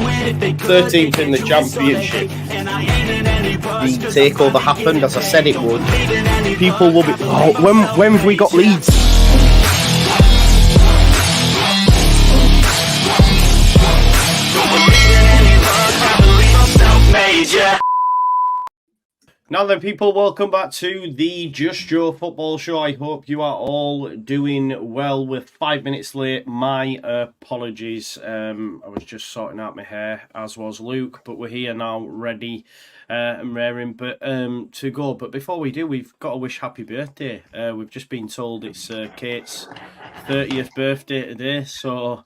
13th in the championship. The takeover happened as I said it would. People will be. Oh, when have we got Leeds? Now then, people, welcome back to the Just Joe Football Show. I hope you are all doing well. We're 5 minutes late. My apologies. I was just sorting out my hair, as was Luke, but we're here now, ready and raring to go. But before we do, we've got to wish happy birthday. We've just been told it's Kate's 30th birthday today, so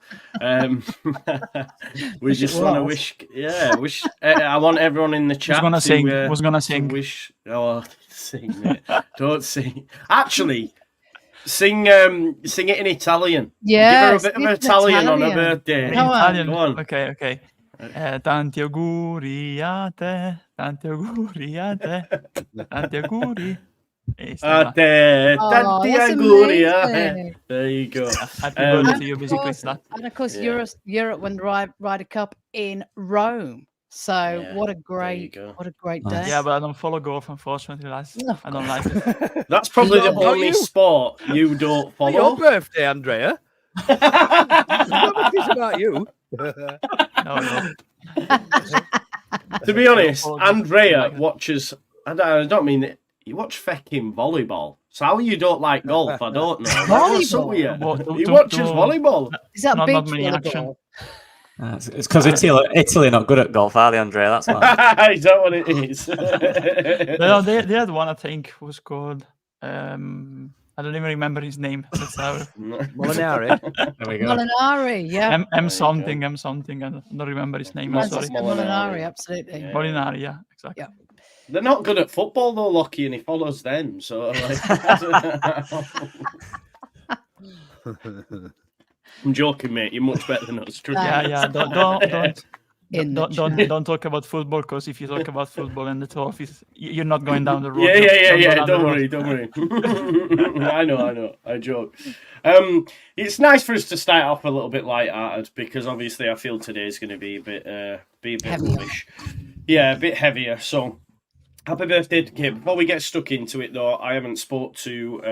we just want to wish. I want everyone in the chat was gonna sing. Wish. Oh, sing it. Don't sing. Actually, sing it in Italian. Yeah, give her a bit of Italian on her birthday. Italian. Go on. Okay. Tanti auguri a te, tanti auguri a te, tanti auguri. A te, tanti auguri a te. There you go. Happy birthday to you, basically. And of course, Europe won the Ryder Cup in Rome. So what a great day. Yeah, but I don't follow golf, unfortunately, lads. I don't like it. That's probably the only sport you don't follow. Your birthday, Andrea. It's about you. No. To be honest, Andrea watches. I don't mean it. You watch fecking volleyball. So how you don't like golf? I don't know. Volleyball. He watches volleyball. Is that not beach many volleyball? It's because Italy not good at golf, are they, Andrea? That's why. Is that what it is? No, they had one, I think, was called. I don't even remember his name. Molinari. There we go. Molinari, yeah. M something. I don't remember his name. I'm sorry. Molinari, absolutely. Yeah. Molinari, yeah, exactly. Yeah. They're not good at football though, Lockie, and he follows them. So, I'm joking, mate. You're much better than us. Yeah. Don't talk about football, because if you talk about football and the trophies, you're not going down the road. Yeah. Don't worry. I know. I joke. It's nice for us to start off a little bit light-hearted, because obviously I feel today is going to be a bit rubbish. Yeah, a bit heavier. So, happy birthday to Kate. Before we get stuck into it, though, I haven't spoke to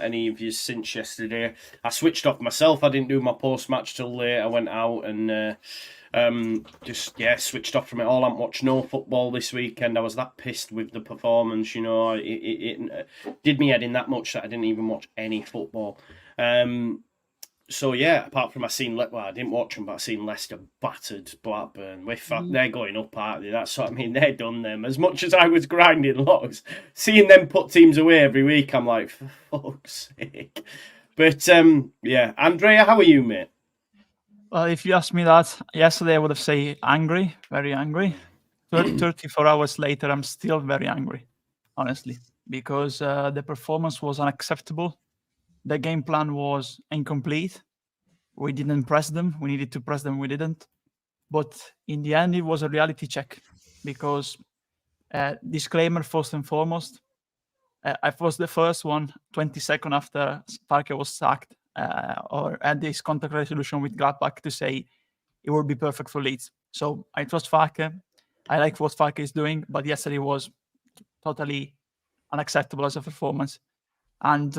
any of you since yesterday. I switched off myself. I didn't do my post-match till late. I went out and switched off from it all. I haven't watched no football this weekend. I was that pissed with the performance, you know. It did me head in that much that I didn't even watch any football. So yeah, apart from I didn't watch them, but I seen Leicester battered Blackburn. They're going up, aren't they? That's what I mean. They're done them. As much as I was grinding logs, seeing them put teams away every week, I'm like, for fuck's sake. But Andrea, how are you, mate? Well, if you asked me that yesterday, I would have said angry, very angry. 34 hours later, I'm still very angry, honestly, because the performance was unacceptable. The game plan was incomplete. We didn't press them. We needed to press them. We didn't. But in the end, it was a reality check, because disclaimer first and foremost, I was the first one 20 seconds after Parker was sacked or had this contract resolution with Gladbach to say it would be perfect for Leeds. So I trust Farke. I like what Farke is doing, but yesterday was totally unacceptable as a performance. And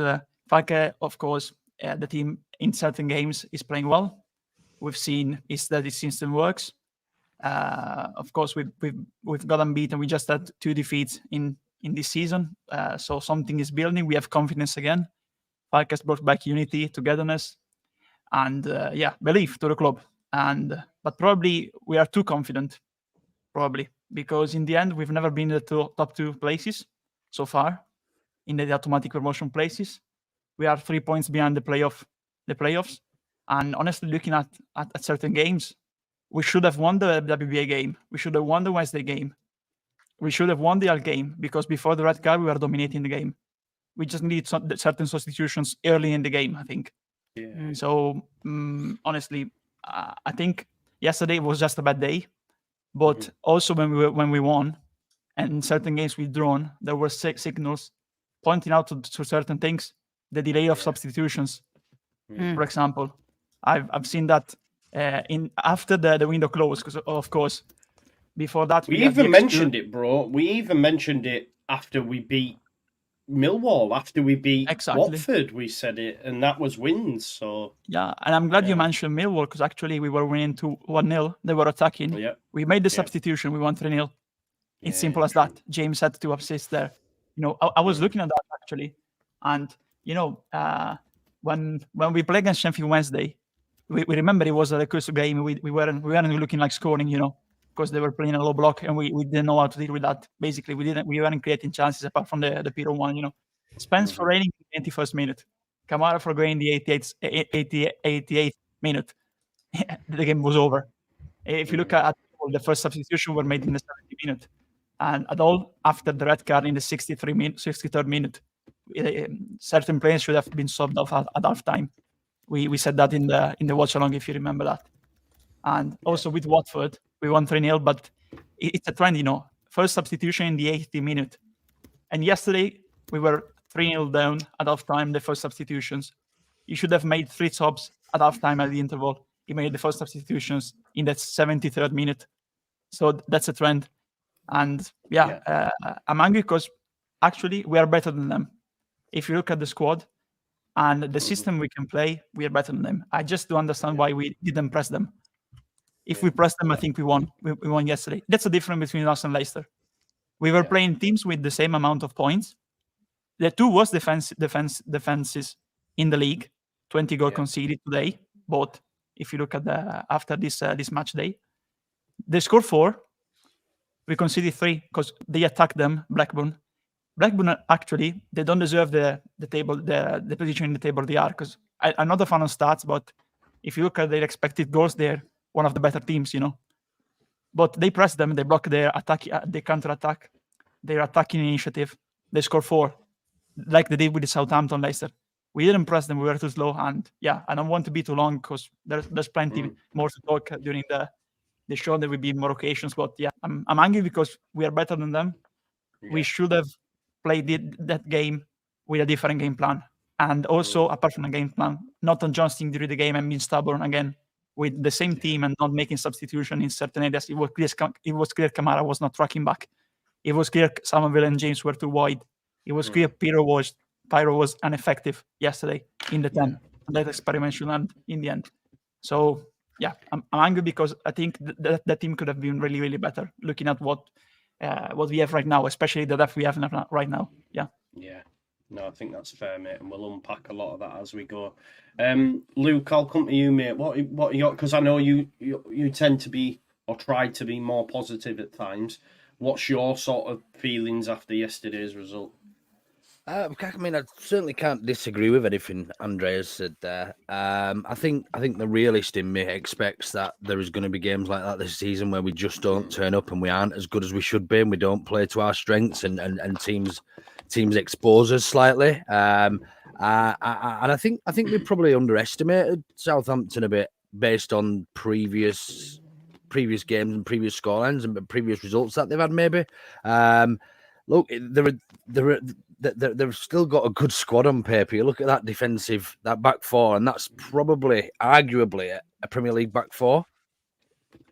Farke, of course, the team in certain games is playing well. We've seen that it system works. Of course, we've got unbeaten. We just had 2 defeats in this season. So something is building. We have confidence again. Farke has brought back unity, togetherness, and belief to the club. But probably we are too confident, probably, because in the end we've never been in the top 2 places so far in the automatic promotion places. We are 3 points behind the playoffs. And honestly, looking at certain games, we should have won the WBA game. We should have won the Wednesday game. We should have won the Al game, because before the red card, we were dominating the game. We just needed certain substitutions early in the game, I think. Yeah. So, honestly, I think yesterday was just a bad day. But also when we won, and in certain games we've drawn, there were signals pointing out to certain things. The delay of substitutions, for example. I've seen that in after the window closed, because of course before that We had the even extra- mentioned it, bro. We even mentioned it after we beat Millwall, after we beat Exactly. Watford. We said it, and that was wins. So Yeah, and I'm glad you Yeah. mentioned Millwall, because actually we were winning 1-0. They were attacking. yeah, We made the Yeah. substitution. We won 3-0. It's Yeah, simple as true. that. James had 2 assists there. You know, I was Mm. looking at that actually, and you know, when we played against Sheffield Wednesday, we remember it was a recursive game. We weren't looking like scoring, you know, because they were playing a low block, and we didn't know how to deal with that. Basically, we weren't creating chances apart from the Piroe one, you know. Spence for raining in the 21st minute, Kamara for going in the 88th minute. The game was over. If you look at the first substitution were made in the 70th minute, and at all after the red card in the 63rd minute, certain players should have been subbed off at half time. We said that in the watch along, if you remember that. And also with Watford, we won 3-0, but it's a trend, you know. First substitution in the 80th minute, and yesterday we were 3-0 down at half time. The first substitutions, you should have made 3 subs at half time at the interval. He made the first substitutions in that 73rd minute. So that's a trend. And I'm angry because actually we are better than them. If you look at the squad and the system we can play, we are better than them. I just don't understand why we didn't press them. If we pressed them, I think we won. We won yesterday. That's the difference between us and Leicester. We were playing teams with the same amount of points. The 2 worst defenses in the league. 20 goals conceded today, both. If you look at after this match day, they scored 4. We conceded 3 because they attacked them. Blackburn actually, they don't deserve the table, the position in the table they are. Because I'm not a fan of stats, but if you look at their expected goals, they're one of the better teams, you know. But they press them, they block their attack, they counter attack, their attacking initiative. They score 4, like they did with the Southampton Leicester. We didn't press them; we were too slow. And I don't want to be too long because there's plenty more to talk during the show. There will be more occasions, but I'm angry because we are better than them. We should have played that game with a different game plan, and also apart from the game plan, not adjusting during the game and being stubborn again with the same team and not making substitution in certain areas. It was clear Kamara was not tracking back. It was clear Somerville and James were too wide. It was clear Piroe was ineffective yesterday in the 10. And that experiment should end in the end. So I'm angry because I think that team could have been really, really better. Looking at what we have right now, especially the depth we have right now. Yeah. No, I think that's fair, mate, and we'll unpack a lot of that as we go. Luke, I'll come to you, mate. What are your? Because I know you tend to be or try to be more positive at times. What's your sort of feelings after yesterday's result? I mean, I certainly can't disagree with anything Andreas said there. I think the realist in me expects that there is going to be games like that this season where we just don't turn up and we aren't as good as we should be, and we don't play to our strengths, and teams expose us slightly. And I think we probably underestimated Southampton a bit based on previous games and previous scorelines and previous results that they've had. Maybe look, they've still got a good squad on paper. You look at that back 4, and that's probably arguably a Premier League back 4.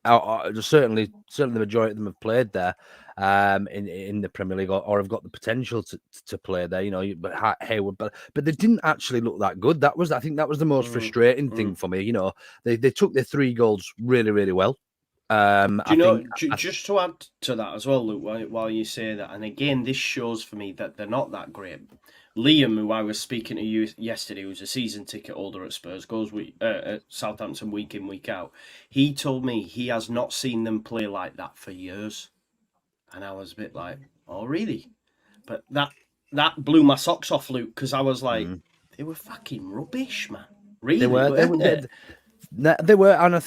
Certainly the majority of them have played there in the Premier League or have got the potential to play there. You know, but Hayward, but they didn't actually look that good. I think that was the most frustrating thing for me. You know, they took their 3 goals really, really well. Just to add to that as well, Luke, while you say that, and again, this shows for me that they're not that great. Liam, who I was speaking to you yesterday, who's a season ticket holder at Spurs, goes at Southampton week in, week out. He told me he has not seen them play like that for years. And I was a bit like, oh, really? But that blew my socks off, Luke, because I was like, they were fucking rubbish, man. Really? They were, and I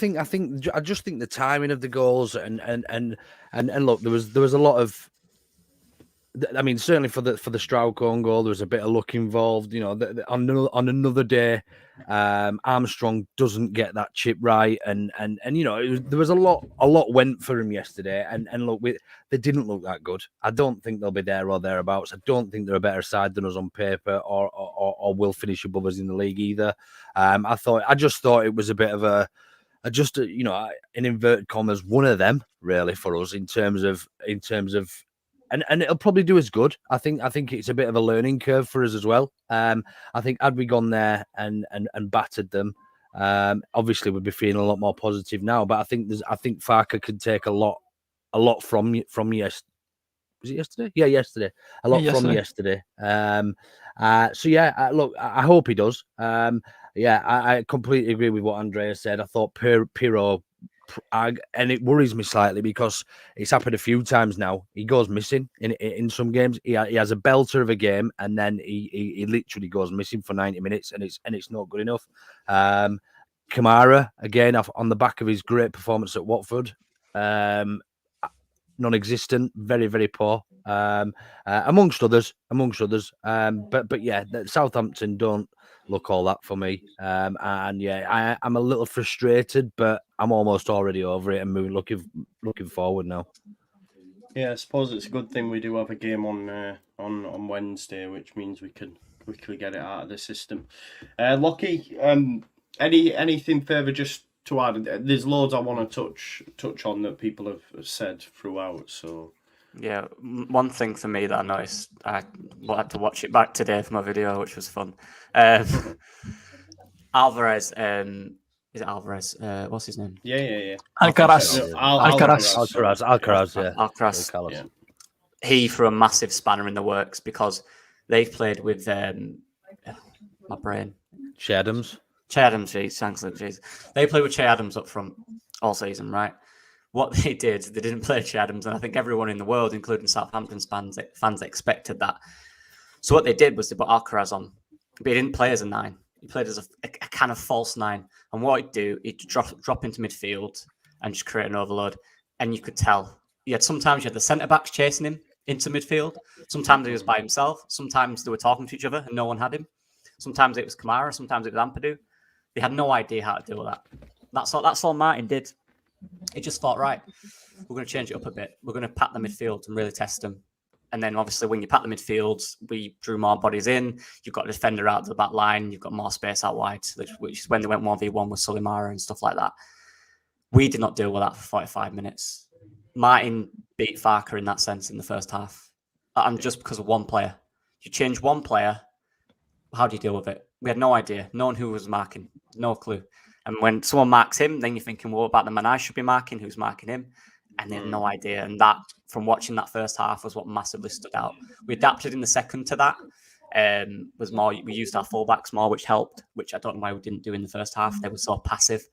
just think the timing of the goals and look, there was a lot of, I mean, certainly for the Straucone goal, there was a bit of luck involved. You know, on another day, Armstrong doesn't get that chip right, and you know, there was a lot went for him yesterday, and look, they didn't look that good. I don't think they'll be there or thereabouts. I don't think they're a better side than us on paper, or will finish above us in the league either. I just thought it was a bit of just you know, in inverted commas, one of them really for us in terms of and it'll probably do us good. I think it's a bit of a learning curve for us as well. I think had we gone there and battered them, obviously we'd be feeling a lot more positive now. But I think Farke could take a lot from yesterday. Was it yesterday? Yeah, yesterday. A lot from yesterday. So yeah, look, I hope he does. Yeah, I completely agree with what Andrea said. I thought Piroe, and it worries me slightly because it's happened a few times now. He goes missing in some games. He has a belter of a game, and then he literally goes missing for 90 minutes, and it's not good enough. Kamara again on the back of his great performance at Watford, non-existent, very, very poor, amongst others. But yeah, Southampton don't look all that for me. And yeah, I'm a little frustrated, but I'm almost already over it and looking forward now. Yeah, I suppose it's a good thing we do have a game on Wednesday, which means we can quickly get it out of the system. Lockie, anything further just to add? There's loads I want to touch on that people have said throughout. So yeah, one thing for me that I noticed, I had to watch it back today for my video, which was fun. Alvarez, is it Alvarez? What's his name? Yeah. Alcaraz. Alcaraz. Yeah. Alcaraz. Yeah. He threw a massive spanner in the works because they've played with my brain. Che Adams. Jeez. They played with Che Adams up front all season, right? What they didn't play Che Adams, and I think everyone in the world, including Southampton fans, expected that. So what they did was they put Alcaraz on, but he didn't play as a 9. He played as a kind of false 9. And what he'd do, he'd drop into midfield and just create an overload. And you could tell. Sometimes you had the centre-backs chasing him into midfield. Sometimes he was by himself. Sometimes they were talking to each other and no one had him. Sometimes it was Kamara. Sometimes it was Ampadu. They had no idea how to deal with that. That's all Martin did. He just thought, right, we're going to change it up a bit. We're going to pack the midfield and really test them. And then obviously when you pack the midfields, we drew more bodies in. You've got a defender out to the back line. You've got more space out wide, which is when they went 1v1 with Sulemara and stuff like that. We did not deal with that for 45 minutes. Martin beat Farke in that sense in the first half. And just because of one player. You change one player, how do you deal with it? We had no idea. No one who was marking. No clue. And when someone marks him, then you're thinking, well, what about the man I should be marking? Who's marking him? And they had no idea. And that, from watching that first half, was what massively stood out. We adapted in the second to that. Was more, we used our fullbacks more, which helped, which I don't know why we didn't do in the first half. They were so passive.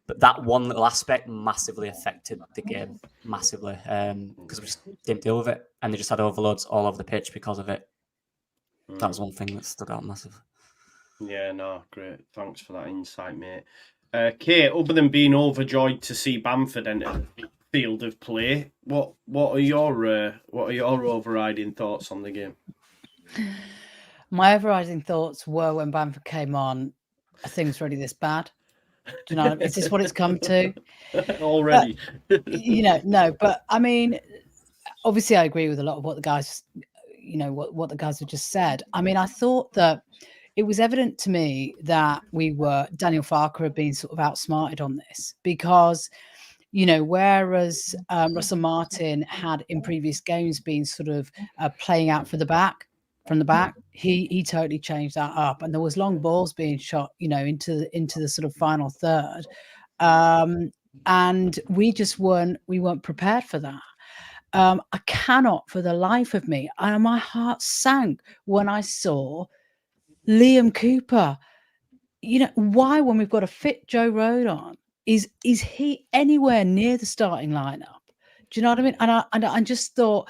But that one little aspect massively affected the game, massively, because we just didn't deal with it. And they just had overloads all over the pitch because of it. That was one thing that stood out massive. Yeah, no, great. Thanks for that insight, mate. Kate, other than being overjoyed to see Bamford enter the field of play, what are your overriding thoughts on the game? My overriding thoughts were when Bamford came on, are things really this bad? Do you know what I mean? Is this what it's come to? Already. No, but I mean, obviously I agree with a lot of what the guys, what the guys have just said. I mean, I thought that it was evident to me that Daniel Farke had been sort of outsmarted on this because, whereas Russell Martin had in previous games been sort of playing out from the back, he totally changed that up, and there was long balls being shot, into the sort of final third, and we weren't prepared for that. I cannot, for the life of me, my heart sank when I saw Liam Cooper. Why, when we've got a fit Joe Rodon, is he anywhere near the starting lineup? Do you know what I mean? And I just thought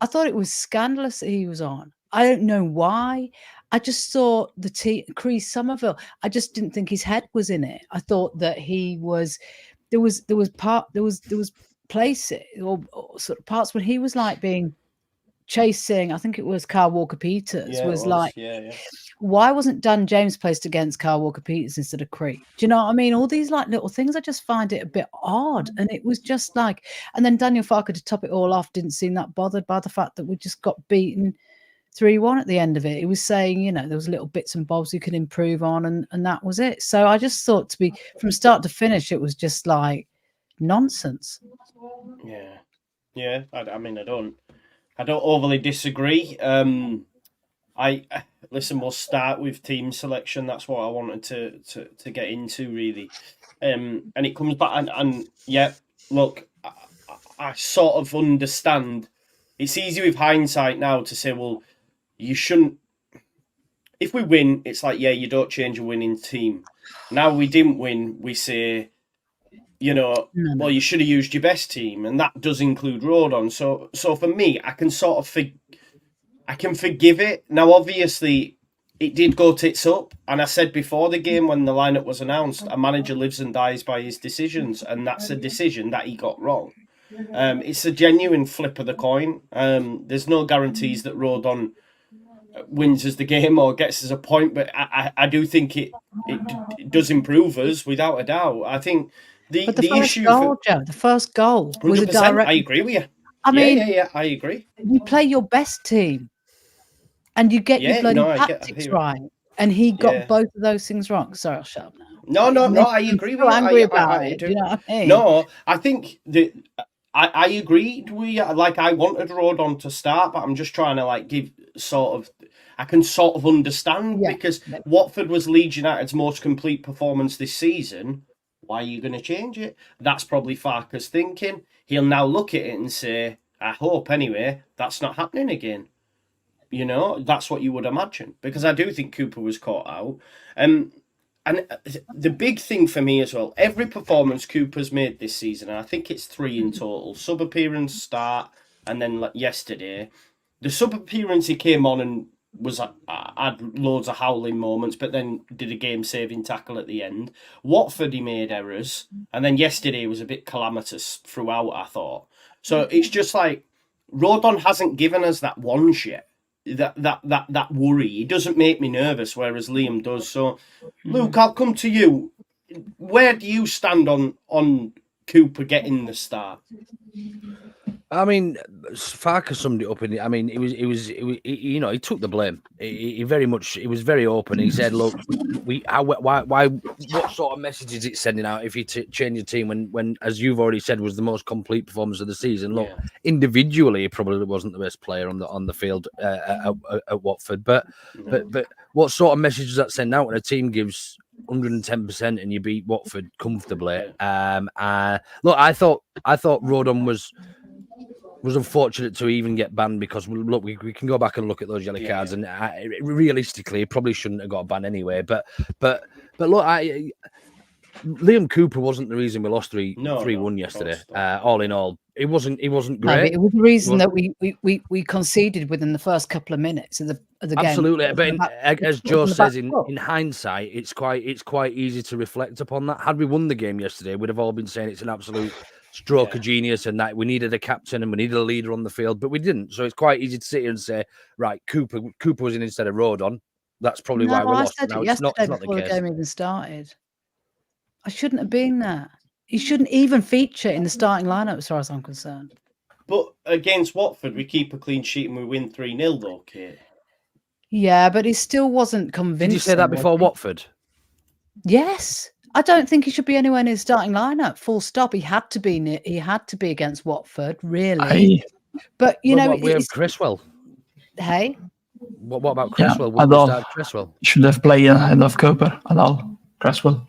it was scandalous that he was on. I don't know why. I just thought Chris Somerville, I just didn't think his head was in it. I thought that he was there was places or sort of parts when he was like being chasing, I think it was Kyle Walker-Peters, why wasn't Dan James placed against Kyle Walker-Peters instead of Cree? Do you know what I mean? All these like little things, I just find it a bit odd. And it was just like, and then Daniel Farke, to top it all off, didn't seem that bothered by the fact that we just got beaten 3-1 at the end of it. He was saying, you know, there was little bits and bobs you could improve on, and that was it. So I just thought, to be from start to finish, it was just like nonsense. Yeah. I mean, I don't overly disagree. Listen, we'll start with team selection. That's what I wanted to get into, really. And it comes back, and yeah, look, I sort of understand. It's easy with hindsight now to say, well, you shouldn't. If we win, it's like, yeah, you don't change a winning team. Now we didn't win, we say, you know, well, you should have used your best team, and that does include Rodon. So for me, I can sort of I can forgive it. Now, obviously, it did go tits up, and I said before the game when the lineup was announced, a manager lives and dies by his decisions, and that's a decision that he got wrong. It's a genuine flip of the coin. There's no guarantees that Rodon wins us the game or gets us a point, but I do think it does improve us without a doubt. I think the first issue goal, Joe, the first goal was a 100%, direct. I agree with you. I mean, yeah, I agree. you play your best team, and you get your bloody I tactics hear it. right, and he got Yeah. both of those things wrong. Sorry, I'll shut up now. No, I agree with you. Angry I about it. do. Do you know what I mean? No, I think that I agreed with like I wanted Rodon to start, but I'm just trying to like give sort of. I can sort of understand because Watford was Leeds United's most complete performance this season. Why are you going to change it? That's probably Farke's thinking. He'll now look at it and say, I hope anyway, that's not happening again. You know, that's what you would imagine. Because I do think Cooper was caught out. And the big thing for me as well, every performance Cooper's made this season, and I think it's 3 in total, sub-appearance, start, and then like yesterday, the sub-appearance he came on and was had loads of howling moments, but then did a game-saving tackle at the end. Watford, he made errors, and then yesterday was a bit calamitous throughout, I thought. So it's just like, Rodon hasn't given us that once yet. That worry. He doesn't make me nervous, whereas Liam does. So, Luke, I'll come to you. Where do you stand on Cooper getting the start? I mean, Farke summed it up in it. I mean, it was you know, he took the blame. He very much, he was very open. He said, look, why, what sort of message is it sending out if you change your team when, as you've already said, was the most complete performance of the season? Look, individually, he probably wasn't the best player on the field at Watford, but what sort of message does that send out when a team gives 110% and you beat Watford comfortably? Look, I thought Rodon was unfortunate to even get banned because look, we can go back and look at those yellow cards, and realistically, he probably shouldn't have got a ban anyway. But look, Liam Cooper wasn't the reason we lost 3-1 yesterday. All in all, it wasn't great. No, it was the reason that we conceded within the first couple of minutes of the game. Absolutely, but as Joe says, in hindsight, it's quite easy to reflect upon that. Had we won the game yesterday, we'd have all been saying it's an absolute stroke of genius and that we needed a captain and we needed a leader on the field, but we didn't. So it's quite easy to sit here and say, right, Cooper was in instead of Rodon. That's probably why we lost. I said now, it it's not yesterday the before the case. game even started. I shouldn't have been there. He shouldn't even feature in the starting lineup, as far as I'm concerned. But against Watford, we keep a clean sheet and we win 3-0, though, Kate. Yeah, but he still wasn't convincing. Did you say that before Watford? Yes. I don't think he should be anywhere near the starting lineup. Full stop. He had to be against Watford, really. But you know, we have Cresswell. Hey, what about Cresswell? Yeah, Would we start Cresswell? Should have played ahead of Cooper at all. Cresswell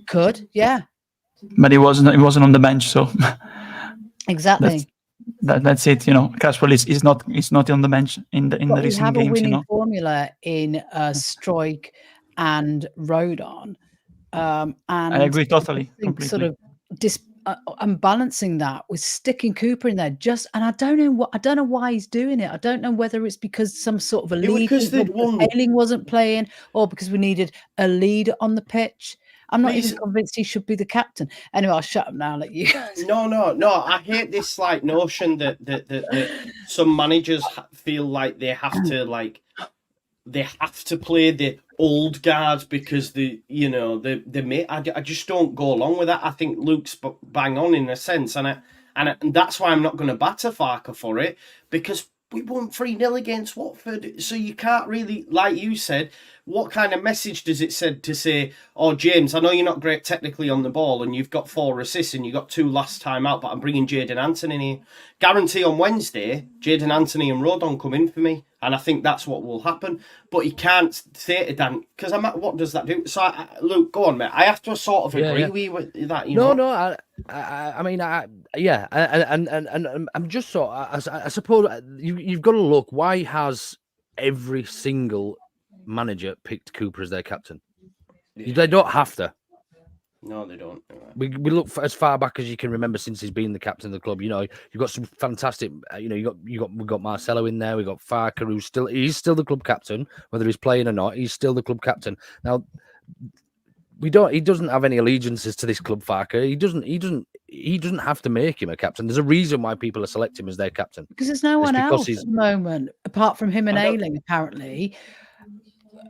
could, yeah, but he wasn't on the bench, so exactly. That's it. You know, Cresswell is not on the bench in the recent games. We have a winning you know, formula in Struijk and Rodon. And I agree totally. I think sort of I'm balancing that with sticking Cooper in there. And I don't know why he's doing it. I don't know whether it's because some sort of a lead, because Ayling wasn't playing, or because we needed a leader on the pitch. I'm not even convinced he should be the captain. Anyway, I'll shut up now. Let you guys. No. I hate this like notion that some managers feel like they have to play the old guards because they may. I just don't go along with that. I think Luke's bang on in a sense, and that's why I'm not going to batter Farke for it, because we won 3-0 against Watford. So you can't really, like you said, what kind of message does it send to say, oh, James, I know you're not great technically on the ball and you've got 4 assists and you got 2 last time out, but I'm bringing Jadon Anthony in here. Guarantee on Wednesday, Jadon Anthony and Rodon come in for me. And I think that's what will happen. But he can't say to Dan, because what does that do? So, Luke, go on, mate. I have to sort of agree with that. You know? I mean, yeah, and I'm just sort of, I suppose you've got to look, why has every single manager picked Cooper as their captain? Yeah. They don't have to. No, they don't. We look for as far back as you can remember since he's been the captain of the club. You know, you've got some fantastic. You know, we've got Marcelo in there. We've got Farker, he's still the club captain, whether he's playing or not. He's still the club captain. Now, he doesn't have any allegiances to this club, Farker. He doesn't have to make him a captain. There's a reason why people are selecting him as their captain. Because there's no one else at the moment apart from him and Ayling, apparently.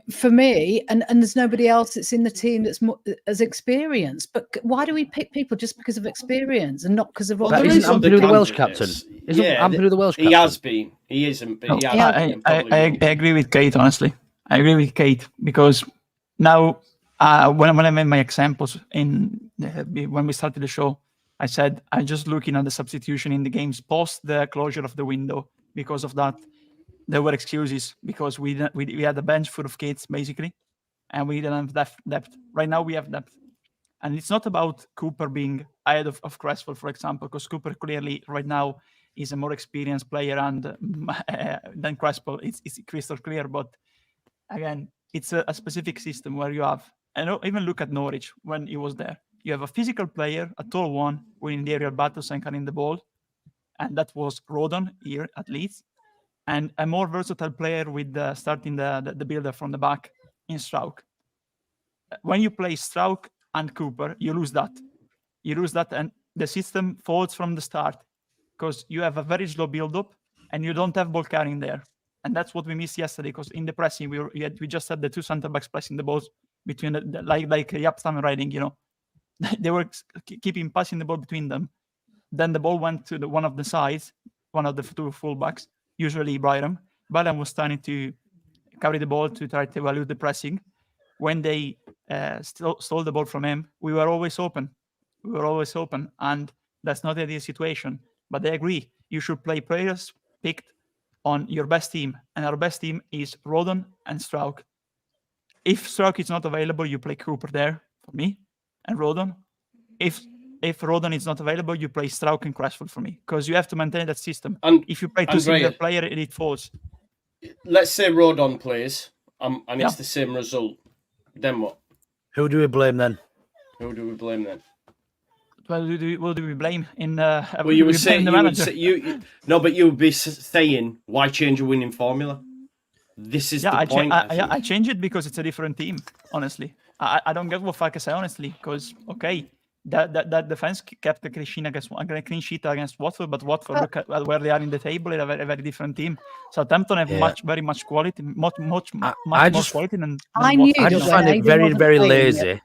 For me, and there's nobody else that's in the team that's as experienced. But why do we pick people just because of experience and not because of what? Isn't Ampadu the Welsh captain? Isn't Ampadu the Welsh captain? He has been. He isn't. But I agree with Kate. Honestly, I agree with Kate because now when I made my examples when we started the show, I said I'm just looking at the substitution in the games post the closure of the window. Because of that, there were excuses because we had a bench full of kids basically, and we didn't have depth. Right now we have depth, and it's not about Cooper being ahead of Cresswell, for example, because Cooper clearly right now is a more experienced player than Cresswell. It's crystal clear, but again, it's a specific system where you have. And even look at Norwich when he was there. You have a physical player, a tall one, winning the aerial battles and carrying the ball, and that was Rodon here at Leeds. And a more versatile player with starting the builder from the back in Strauch. When you play Strauch and Cooper, you lose that. And the system falls from the start because you have a very slow build-up and you don't have ball carrying there. And that's what we missed yesterday because in the pressing, we just had the 2 centre-backs pressing the balls between like Yapstam and Riding, you know. They were passing the ball between them. Then the ball went to one of the sides, one of the 2 full-backs, usually Byram. Byram was starting to carry the ball to try to evaluate the pressing. When they stole the ball from him, we were always open. And that's not the ideal situation. But they agree. You should play players picked on your best team. And our best team is Rodon and Strauch. If Strauch is not available, you play Cooper there for me and Rodon. If Rodon is not available, you play Strauch and Cresswell for me because you have to maintain that system. And if you play 2 single player, it falls. Let's say Rodon plays and it's the same result. Then what? Who do we blame then? Well, who do we blame? Well, you would say the manager. But you would be saying why change a winning formula? This is the point. I change it because it's a different team. Honestly, I don't get what Farker say honestly because that defense kept a clean sheet against Watford, but Watford look at where they are in the table. They're a very, very different team. Southampton have very much quality, much more quality than I just find it very, very lazy.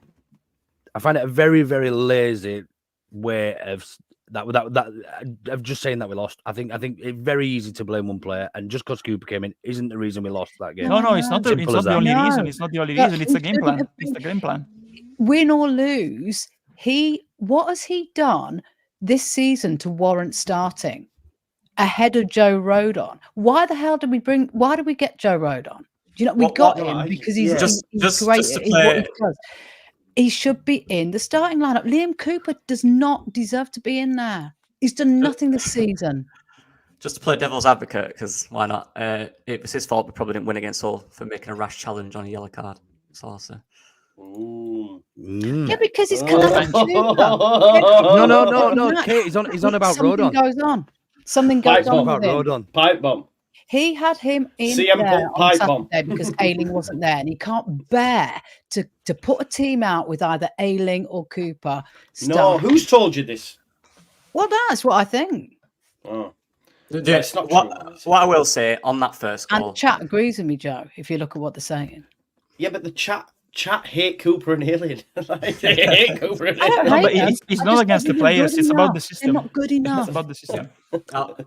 I find it a very, very lazy way of of just saying that we lost. I think it's very easy to blame one player, and just because Cooper came in isn't the reason we lost that game. No, it's not. It's not the only reason. It's not the only reason. It's the game plan. It's the game plan. Win or lose. What has he done this season to warrant starting ahead of Joe Rodon? Why the hell did we get Joe Rodon? Do you know we got him because he's great at what he does. He should be in the starting lineup. Liam Cooper does not deserve to be in there. He's done nothing this season. Just to play devil's advocate, because why not? It was his fault we probably didn't win against Hull for making a rash challenge on a yellow card. That's all I'll say. Yeah, because he's kind of No. Kate, he's on about Rodon. Something goes on about with him. Rodon. Pipe bomb. He had him in there on Saturday because Ayling wasn't there, and he can't bear to put a team out with either Ayling or Cooper. No, who's told you this? Well, that's what I think. Oh. It's not what I will say on that first goal. And the chat agrees with me, Joe, if you look at what they're saying. Yeah, but the chat chat hate Cooper and Alien. Like, they hate Cooper and I don't Alien. No, but hate them. it's I not just against the don't think they're players. good It's about the enough. system. They're not good enough. It's about the system.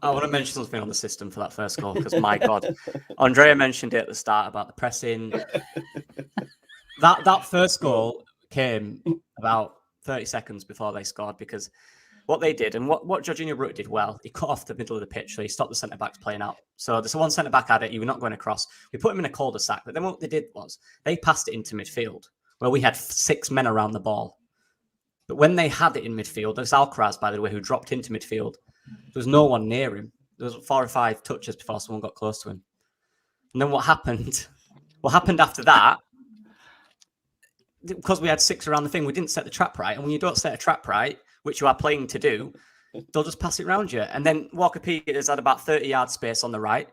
I want to mention something on the system for that first goal because my God, Andrea mentioned it at the start about the pressing. That first goal came about 30 seconds before they scored because what they did and what Jorginho Rutter did well, he cut off the middle of the pitch, so he stopped the centre backs playing out. So there's one centre back at it, you were not going across. We put him in a cul-de-sac, but then what they did was they passed it into midfield where we had 6 men around the ball. But when they had it in midfield, there's Alcaraz, by the way, who dropped into midfield. There was no one near him. There was 4 or 5 touches before someone got close to him. And then what happened? What happened after that? Because we had 6 around the thing, we didn't set the trap right. And when you don't set a trap right, which you are playing to do, they'll just pass it around you. And then Walker Peters had about 30 yard space on the right.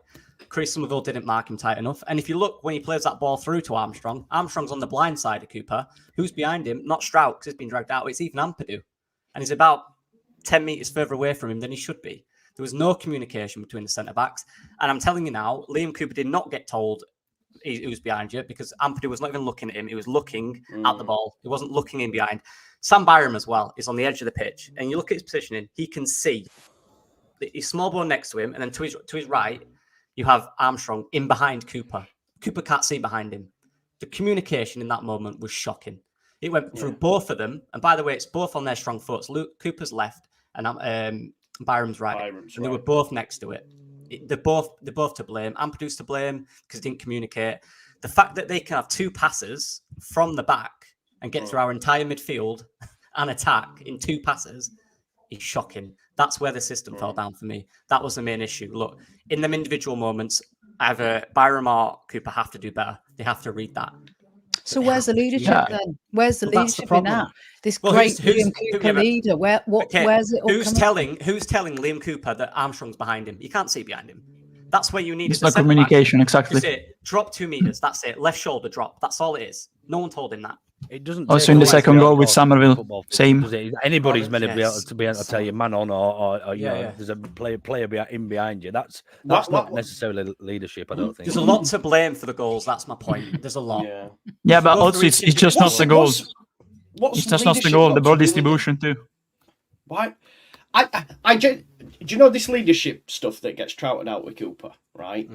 Chris Somerville didn't mark him tight enough. And if you look, when he plays that ball through to Armstrong, Armstrong's on the blind side of Cooper. Who's behind him? Not Stroud, because he's been dragged out. It's even Ampadu. And he's about 10 metres further away from him than he should be. There was no communication between the centre-backs. And I'm telling you now, Liam Cooper did not get told he was behind you because Ampadu was not even looking at him. He was looking at the ball. He wasn't looking in behind. Sam Byram as well is on the edge of the pitch. And you look at his positioning, he can see. He's small ball next to him. And then to his right, you have Armstrong in behind Cooper. Cooper can't see behind him. The communication in that moment was shocking. It went through both of them. And by the way, it's both on their strong foots. Cooper's left and Byram's right. They were both next to it. They're both to blame. Ampadu's to blame because he didn't communicate. The fact that they can have 2 passes from the back and get through our entire midfield and attack in 2 passes is shocking. That's where the system fell down for me. That was the main issue. Look, in them individual moments, either Byram or Cooper have to do better. They have to read that. So where's the leadership then? Where's the leadership in that? This great Liam Cooper leader. Where's it all who's telling Liam Cooper that Armstrong's behind him? You can't see behind him. That's where you need it's not communication, exactly. That's it. Drop 2 meters. That's it. Left shoulder drop. That's all it is. No one told him that. It doesn't. Also in the second goal with Somerville, same. Anybody's meant to be able to tell you man on or you know, there's a player in behind you. That's not necessarily leadership. I don't think there's a lot to blame for the goals. That's my point. There's a lot. Yeah, but also it's just not the goals. It's just not the goal. The ball distribution too. Why? Do you know this leadership stuff that gets trotted out with Cooper, right?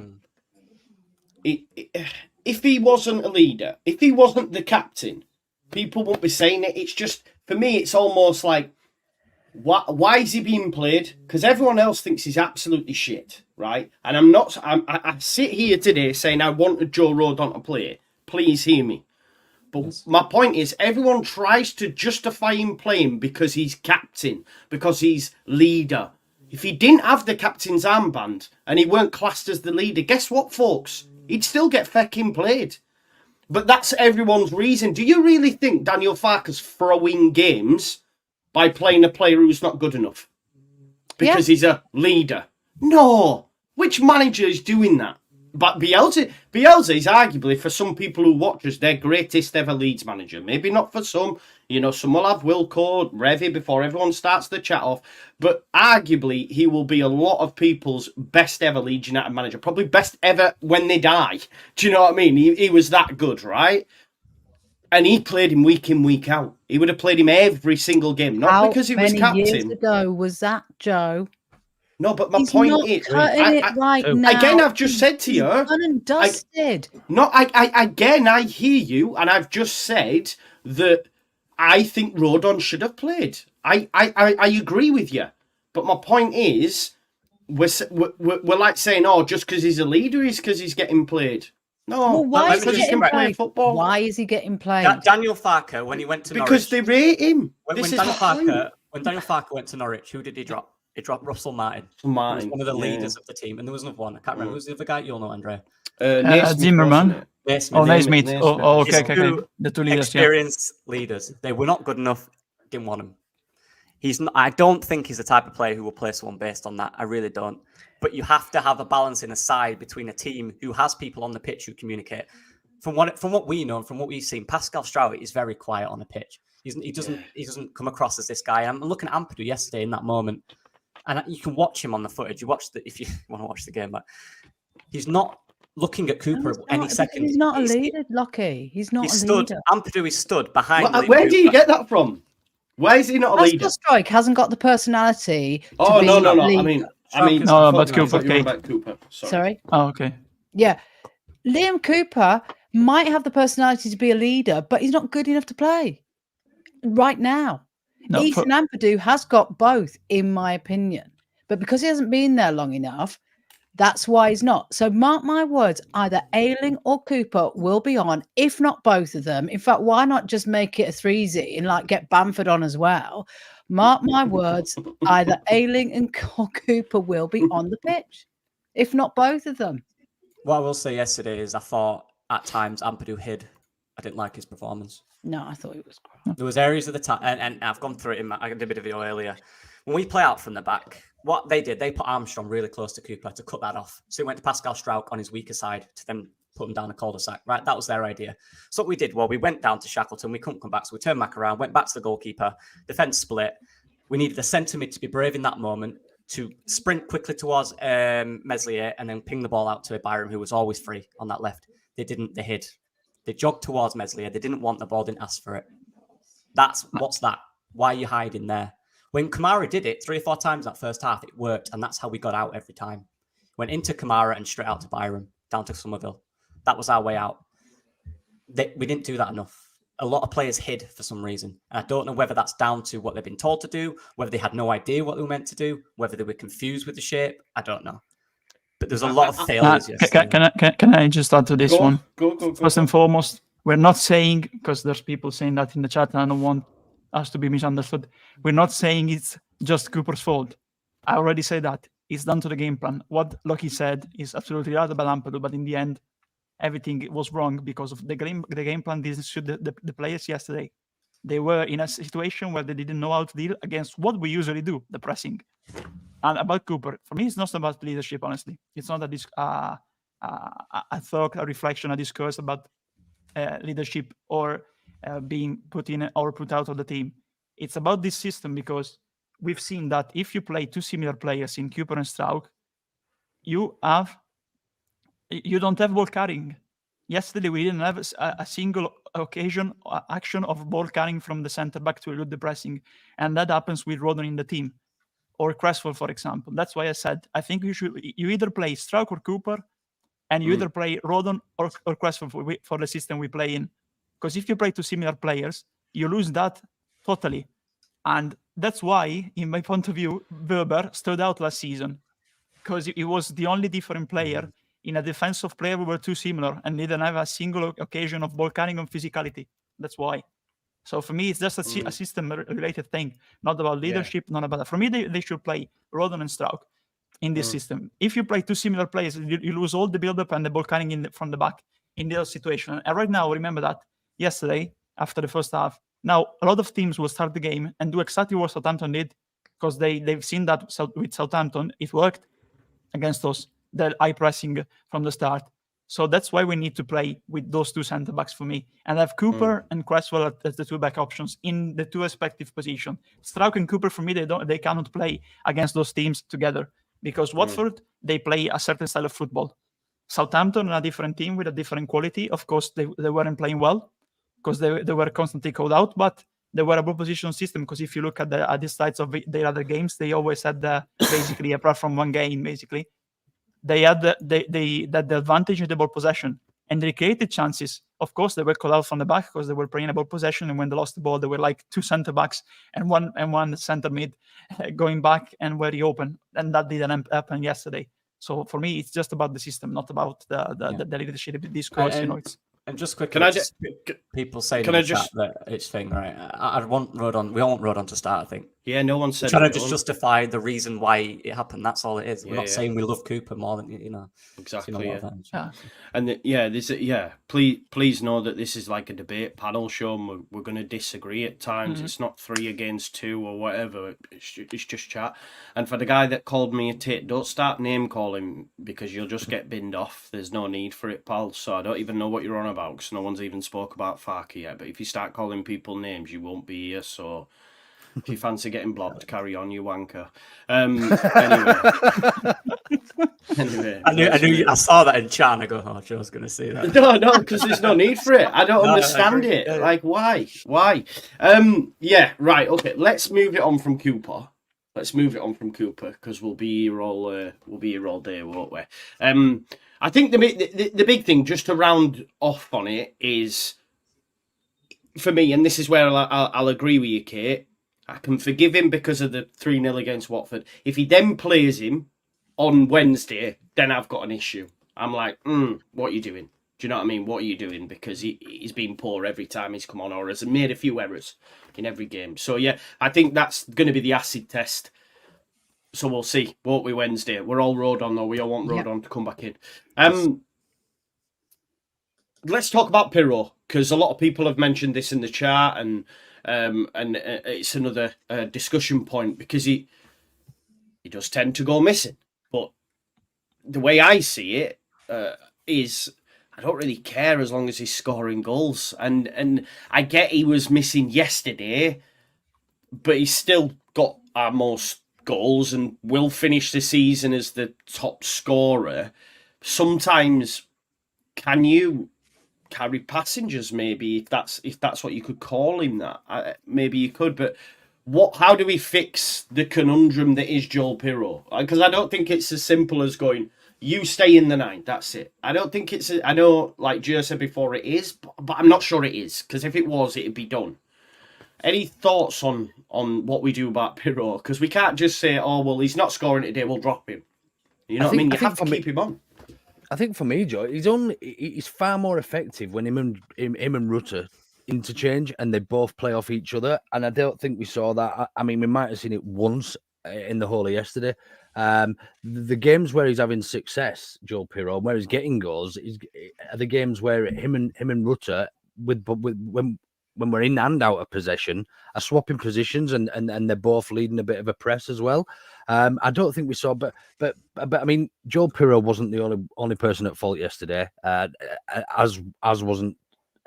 If he wasn't a leader, if he wasn't the captain, people won't be saying it. It's just, for me, it's almost like, why is he being played? Because everyone else thinks he's absolutely shit, right? And I sit here today saying I wanted Joe Rodon to play. Please hear me. But my point is, everyone tries to justify him playing because he's captain, because he's leader. If he didn't have the captain's armband and he weren't classed as the leader, guess what, folks? He'd still get fucking played. But that's everyone's reason. Do you really think Daniel Farke's throwing games by playing a player who's not good enough? Because he's a leader? No. Which manager is doing that? But Bielsa is arguably, for some people who watch us, their greatest ever Leeds manager. Maybe not for some. You know, some will have Wilco, Revy before everyone starts the chat off. But arguably, he will be a lot of people's best ever Leeds United manager. Probably best ever when they die. Do you know what I mean? He was that good, right? And he played him week in, week out. He would have played him every single game. Not because he was captain. How many years ago was that, Joe? No, but my point is, again, I've just said to you, done and dusted. I hear you, and I've just said that I think Rodon should have played. I agree with you, but my point is, we're like saying, oh, just because he's a leader is because he's getting played. No, why is he getting played? Why is he getting played? Daniel Farke, when he went to Norwich, because they rate him. When Daniel Farke went to Norwich, who did he drop? He dropped Russell Martin. He was one of the leaders of the team. And there was another one. I can't remember. Who's the other guy? You'll know, Andrea. Zimmerman. Naismith. Oh, okay. The 2 leaders, experienced leaders. They were not good enough. Didn't want him. He's not, I don't think he's the type of player who will play someone based on that. I really don't. But you have to have a balance in a side between a team who has people on the pitch who communicate. From what we know and from what we've seen, Pascal Stroud is very quiet on the pitch. He doesn't come across as this guy. And I'm looking at Ampadu yesterday in that moment. And you can watch him on the footage. If you want to watch the game, but he's not looking at Cooper No, any second. He's not a leader, Lockie. He's not a leader. Ampadu is stood behind. Where do you get that from? Why is he not a leader? Strike hasn't got the personality. Oh, to no. be I leader. mean, No, I but thought Cooper, you were okay. about Cooper. Sorry. Oh, okay. Yeah. Liam Cooper might have the personality to be a leader, but he's not good enough to play right now. No, Ethan Ampadu has got both, in my opinion. But because he hasn't been there long enough, that's why he's not. So mark my words, either Ayling or Cooper will be on, if not both of them. In fact, why not just make it a 3-0 and like get Bamford on as well? Mark my words, either Ayling and Cooper will be on the pitch, if not both of them. What I will say yesterday is I thought at times Ampadu hid. I didn't like his performance. No, I thought it was crap. There was areas of the time, and I've gone through it. I did a bit of it earlier. When we play out from the back, what they did, they put Armstrong really close to Cooper to cut that off. So he went to Pascal Strauch on his weaker side to then put him down a cul-de-sac. Right, that was their idea. So what we did, well, we went down to Shackleton. We couldn't come back, so we turned back around, went back to the goalkeeper. Defense split. We needed a centre mid to be brave in that moment, to sprint quickly towards Meslier and then ping the ball out to Byram, who was always free on that left. They didn't. They hid. They jogged towards Meslier. They didn't want the ball, didn't ask for it. What's that? Why are you hiding there? When Kamara did it 3 or 4 times that first half, it worked, and that's how we got out every time. Went into Kamara and straight out to Byram, down to Somerville. That was our way out. We didn't do that enough. A lot of players hid for some reason. And I don't know whether that's down to what they've been told to do, whether they had no idea what they were meant to do, whether they were confused with the shape. I don't know. But there's a lot of failures. Can I just add to this one? Go. First and foremost, we're not saying, because there's people saying that in the chat, and I don't want us to be misunderstood. We're not saying it's just Cooper's fault. I already said that. It's down to the game plan. What Lockie said is absolutely right about Ampadu, but in the end, everything was wrong because of the game plan didn't suit the players yesterday. They were in a situation where they didn't know how to deal against what we usually do, the pressing. And about Cooper, for me, it's not about leadership, honestly. It's not a thought, a reflection, a discourse about leadership or being put in or put out of the team. It's about this system because we've seen that if you play 2 similar players in Cooper and Strauch, you don't have ball carrying. Yesterday, we didn't have a single action of ball carrying from the center back to elude the pressing. And that happens with Rodon in the team or Cresswell, for example. That's why I said, I think you either play Strauch or Cooper and you either play Rodon or Cresswell for the system we play in. Because if you play 2 similar players, you lose that totally. And that's why, in my point of view, Weber stood out last season. Because he was the only different player in a defensive player. We were too similar and didn't have a single occasion of ball carrying on physicality. That's why. So for me, it's just a system-related thing, not about leadership, not about that. For me, they should play Rodon and Strauch in this system. If you play 2 similar players, you lose all the build-up and the ball carrying from the back in the situation. And right now, remember that yesterday, after the first half, now a lot of teams will start the game and do exactly what Southampton did because they've seen that with Southampton, it worked against us, the high pressing from the start. So that's why we need to play with those 2 centre backs for me, and have Cooper and Cresswell as the 2 back options in the 2 respective positions. Strauch and Cooper for me they cannot play against those teams together because Watford they play a certain style of football. Southampton a different team with a different quality. Of course they weren't playing well because they were constantly called out, but they were a ball position system because if you look at the slides of their other games, they always had basically apart from one game basically. They had the advantage in the ball possession and they created chances. Of course, they were called out from the back because they were playing a ball possession. And when they lost the ball, they were like 2 centre backs and one centre mid going back and very open. And that didn't happen yesterday. So for me, it's just about the system, not about the leadership discourse. And just quickly, people saying that it's thing, right? I want Rodon. We all want Rodon to start, I think. Yeah, no one said. Trying to just justify the reason why it happened. That's all it is. We're not saying we love Cooper more than Exactly. And please know that this is like a debate panel show. And we're going to disagree at times. It's not 3 against 2 or whatever. It's just chat. And for the guy that called me a tit, don't start name calling because you'll just get binned off. There's no need for it, pal. So I don't even know what you're on about because no one's even spoke about Farke yet. But if you start calling people names, you won't be here. So. If you fancy getting blocked, carry on, you wanker. Anyway, Anyway, I saw that in chat and I go, oh, Joe's going to see that. No, because there's no need for it. I don't No, I understand agree. it. Yeah. Like, why? Yeah, right. Okay, let's move it on from Cooper. Because we'll be here all day, won't we? I think the big thing, just to round off on it, is for me, and this is where I'll agree with you, Kate. I can forgive him because of the 3-0 against Watford. If he then plays him on Wednesday, then I've got an issue. I'm like, what are you doing? Do you know what I mean? What are you doing? Because he's been poor every time he's come on, or has made a few errors in every game. So, yeah, I think that's going to be the acid test. So we'll see, won't we, Wednesday? We're all Rodon, though. We all want Rodon to come back in. Let's talk about Piroe, because a lot of people have mentioned this in the chat, and it's another discussion point, because he does tend to go missing. But the way I see it is I don't really care as long as he's scoring goals. And I get he was missing yesterday, but he's still got our most goals and will finish the season as the top scorer. Sometimes, can you carry passengers? Maybe if that's what you could call him. That maybe you could, but how do we fix the conundrum that is Joel Piroe? Because I don't think it's as simple as going, you stay in the 9. That's it. I don't think it's. I know, like Joe said before, it is, but I'm not sure it is, because if it was, it'd be done. Any thoughts on what we do about Piroe? Because we can't just say, oh, well, he's not scoring today, we'll drop him. You know what I mean? You have to keep him on. I think for me, Joe, he's far more effective when him and Rutter interchange and they both play off each other. And I don't think we saw that. I mean, we might have seen it once in the whole of yesterday. The games where he's having success, Joel Piroe, where he's getting goals, are the games where him and Rutter, when we're in and out of possession, are swapping positions and they're both leading a bit of a press as well. I don't think we saw, but I mean, Joel Piroe wasn't the only person at fault yesterday, as wasn't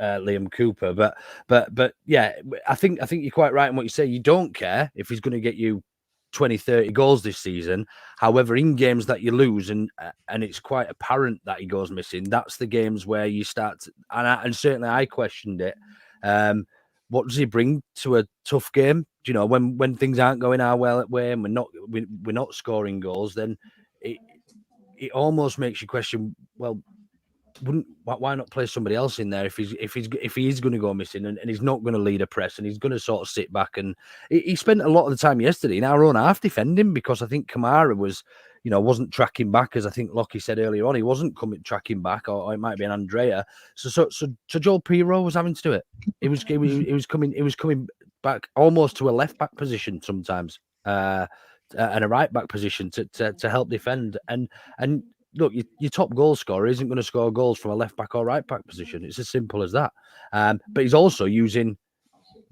Liam Cooper. But yeah, I think you're quite right in what you say. You don't care if he's going to get you 20, 30 goals this season. However, in games that you lose and it's quite apparent that he goes missing, that's the games where you start to, and certainly I questioned it. What does he bring to a tough game? Do you know, when things aren't going our way and we're not scoring goals, then it almost makes you question, well, why not play somebody else in there if he is going to go missing and he's not going to lead a press and he's going to sort of sit back. And he spent a lot of the time yesterday in our own half defending, because I think Kamara wasn't tracking back, as I think Lockie said earlier on. He wasn't tracking back, or it might be an Andrea. So Joel Piroe was having to do it. He was coming back almost to a left back position sometimes, and a right back position to help defend. And look, your top goal scorer isn't going to score goals from a left back or right back position. It's as simple as that. But he's also using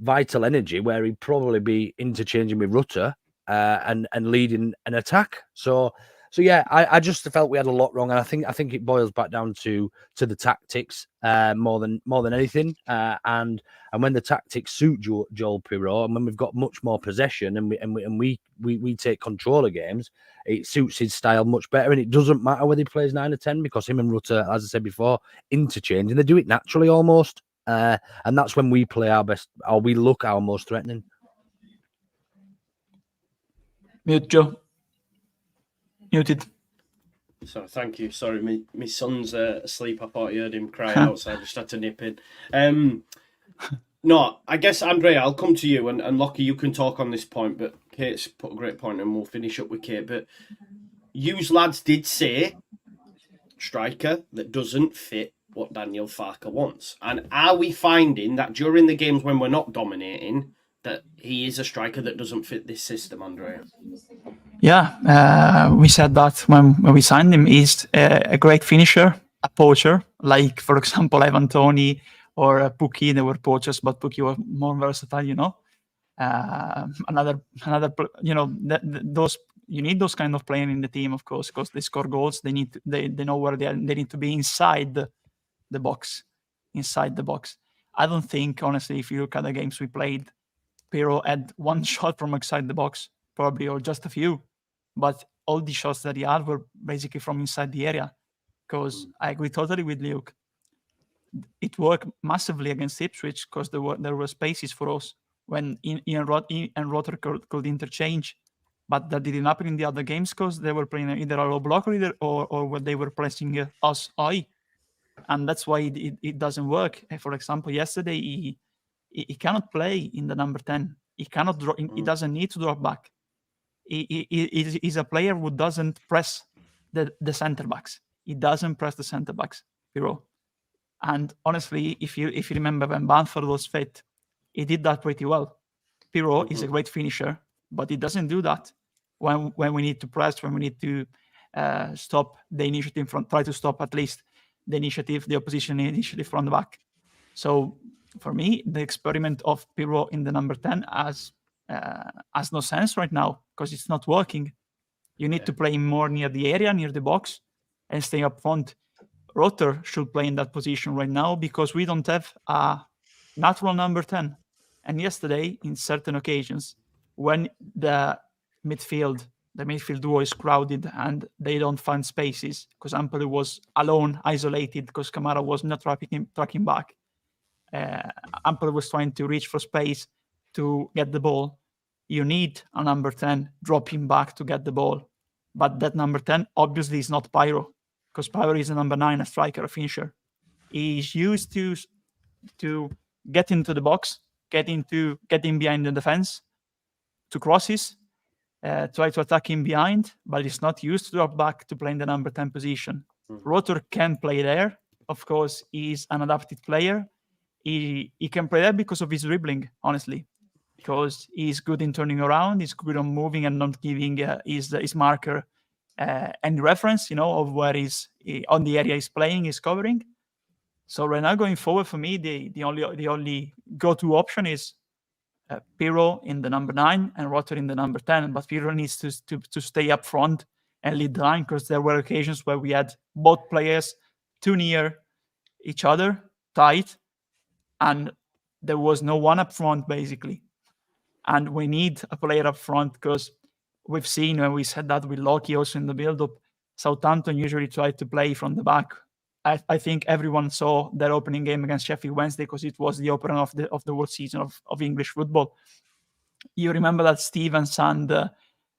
vital energy where he'd probably be interchanging with Rutter and leading an attack. So yeah, I just felt we had a lot wrong, and I think it boils back down to the tactics more than anything. And when the tactics suit Joel Piroe, and when we've got much more possession and we take control of games, it suits his style much better. And it doesn't matter whether he plays 9 or 10, because him and Rutter, as I said before, interchange, and they do it naturally almost. And that's when we play our best, or we look our most threatening. Mute, Joe. Muted. So thank you. Sorry, my son's asleep. I thought you heard him cry out, so I just had to nip in. No, I guess, Andrea, I'll come to you, and Lockie, you can talk on this point, but Kate's put a great point, and we'll finish up with Kate. But you lads did say striker that doesn't fit what Daniel Farke wants. And are we finding that during the games when we're not dominating, that he is a striker that doesn't fit this system, Andrea? Yeah, we said that when we signed him. He's a great finisher, a poacher, like, for example, Ivan Toney or Pukki. They were poachers, but Pukki was more versatile, those, you need those kind of players in the team, of course, because they score goals. They know where they are. They need to be inside the box. I don't think, honestly, if you look at the games we played, Piroe had one shot from outside the box, probably, or just a few. But all the shots that he had were basically from inside the area. Because I agree totally with Luke. It worked massively against Ipswich because there were spaces for us when Ian and Rotter could interchange. But that didn't happen in the other games because they were playing either a low block or when they were pressing us high. And that's why it doesn't work. For example, yesterday, he cannot play in the number 10. He cannot draw. He doesn't need to drop back. He's a player who doesn't press the centre backs. He doesn't press the centre backs, Piroe. And honestly, if you remember when Bamford was fit, he did that pretty well. Piroe is a great finisher, but he doesn't do that when we need to press, when we need to stop the initiative from, try to stop at least the opposition initiative from the back. So for me, the experiment of Piroe in the number 10 has no sense right now because it's not working. You need to play more near the area, near the box, and stay up front. Rotter should play in that position right now because we don't have a natural number 10. And yesterday, in certain occasions, when the midfield duo is crowded and they don't find spaces, because Ampadu was alone, isolated, because Kamara was not tracking back. Ampadu was trying to reach for space to get the ball. You need a number 10 dropping back to get the ball. But that number 10 obviously is not Piroe, because Piroe is a number 9, a striker, a finisher. He's used to get into the box, get in behind the defense, to crosses, try to attack him behind, but he's not used to drop back to play in the number 10 position. Rotter can play there. Of course, he's an adapted player. He can play there because of his dribbling, honestly, because he's good in turning around, he's good on moving and not giving his marker any reference, of where he's on the area he's playing, he's covering. So right now, going forward, for me, the only go-to option is Piroe in the number 9 and Rotter in the number 10. But Piroe needs to stay up front and lead the line, because there were occasions where we had both players too near each other, tight, and there was no one up front, basically. And we need a player up front, because we've seen, when we said that with Loki also in the build-up, Southampton usually try to play from the back. I think everyone saw their opening game against Sheffield Wednesday, because it was the opener of the world season of English football. You remember that Stevens and the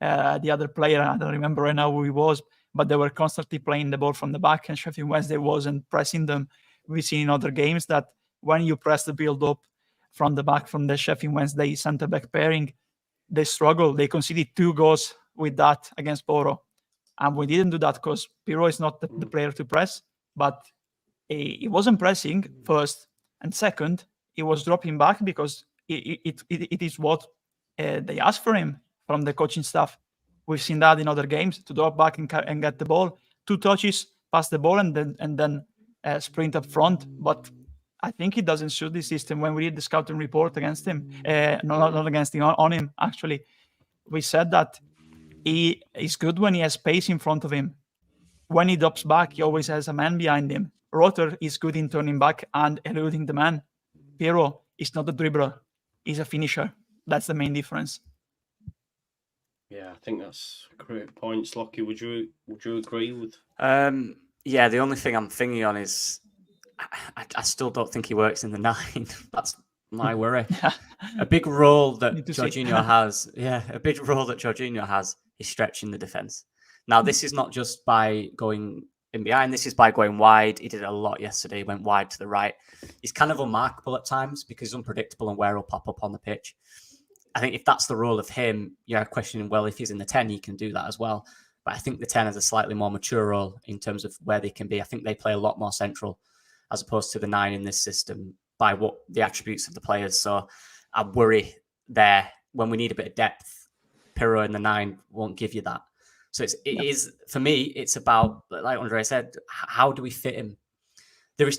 other player, I don't remember right now who he was, but they were constantly playing the ball from the back, and Sheffield Wednesday wasn't pressing them. We've seen in other games that when you press the build-up from the back, from the Sheffield Wednesday centre-back pairing, they struggle. They conceded 2 goals with that against Borough. And we didn't do that because Piroe is not the player to press, but he wasn't pressing first, and second, he was dropping back because it is what they asked for him from the coaching staff. We've seen that in other games, to drop back and get the ball, 2 touches, pass the ball, and then sprint up front. But I think it doesn't suit the system. When we did the scouting report against him, not against him, on him, actually, we said that he is good when he has space in front of him. When he drops back, he always has a man behind him. Rotter is good in turning back and eluding the man. Piroe is not a dribbler. He's a finisher. That's the main difference. Yeah, I think that's great points. Lockie, would you agree with? Yeah, the only thing I'm thinking on is I still don't think he works in the 9. That's my worry. A big role that Jorginho has. Yeah, a big role that Jorginho has is stretching the defense. Now, this is not just by going in behind. This is by going wide. He did it a lot yesterday. He went wide to the right. He's kind of unmarkable at times because he's unpredictable and where he'll pop up on the pitch. I think if that's the role of him, you're questioning, well, if he's in the 10, he can do that as well. But I think the 10 has a slightly more mature role in terms of where they can be. I think they play a lot more central as opposed to the 9 in this system by what the attributes of the players. So I worry there when we need a bit of depth. Piroe in the 9 won't give you that. So it is, for me, it's about, like Andre said, how do we fit him? There is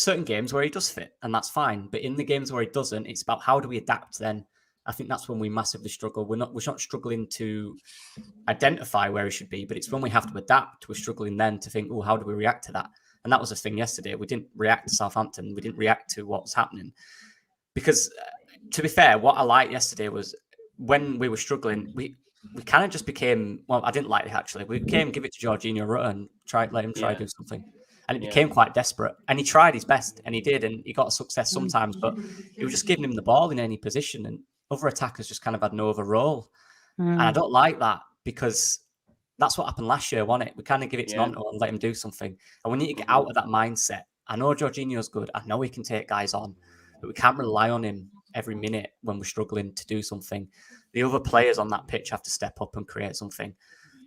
certain games where he does fit, and that's fine. But in the games where he doesn't, it's about how do we adapt then? I think that's when we massively struggle. We're not struggling to identify where he should be, but it's when we have to adapt. We're struggling then to think, oh, how do we react to that? And that was the thing yesterday. We didn't react to Southampton. We didn't react to what was happening. Because, to be fair, what I liked yesterday was when we were struggling, we kind of just became, well, I didn't like it actually. We became give it to Jorginho Rutter and let him try do something. And it became quite desperate. And he tried his best, and he did, and he got success sometimes, but he was just giving him the ball in any position, and other attackers just kind of had no other role. And I don't like that, because that's what happened last year, wasn't it? We kind of give it to Nonto and let him do something. And we need to get out of that mindset. I know Jorginho's good. I know he can take guys on, but we can't rely on him every minute when we're struggling to do something. The other players on that pitch have to step up and create something,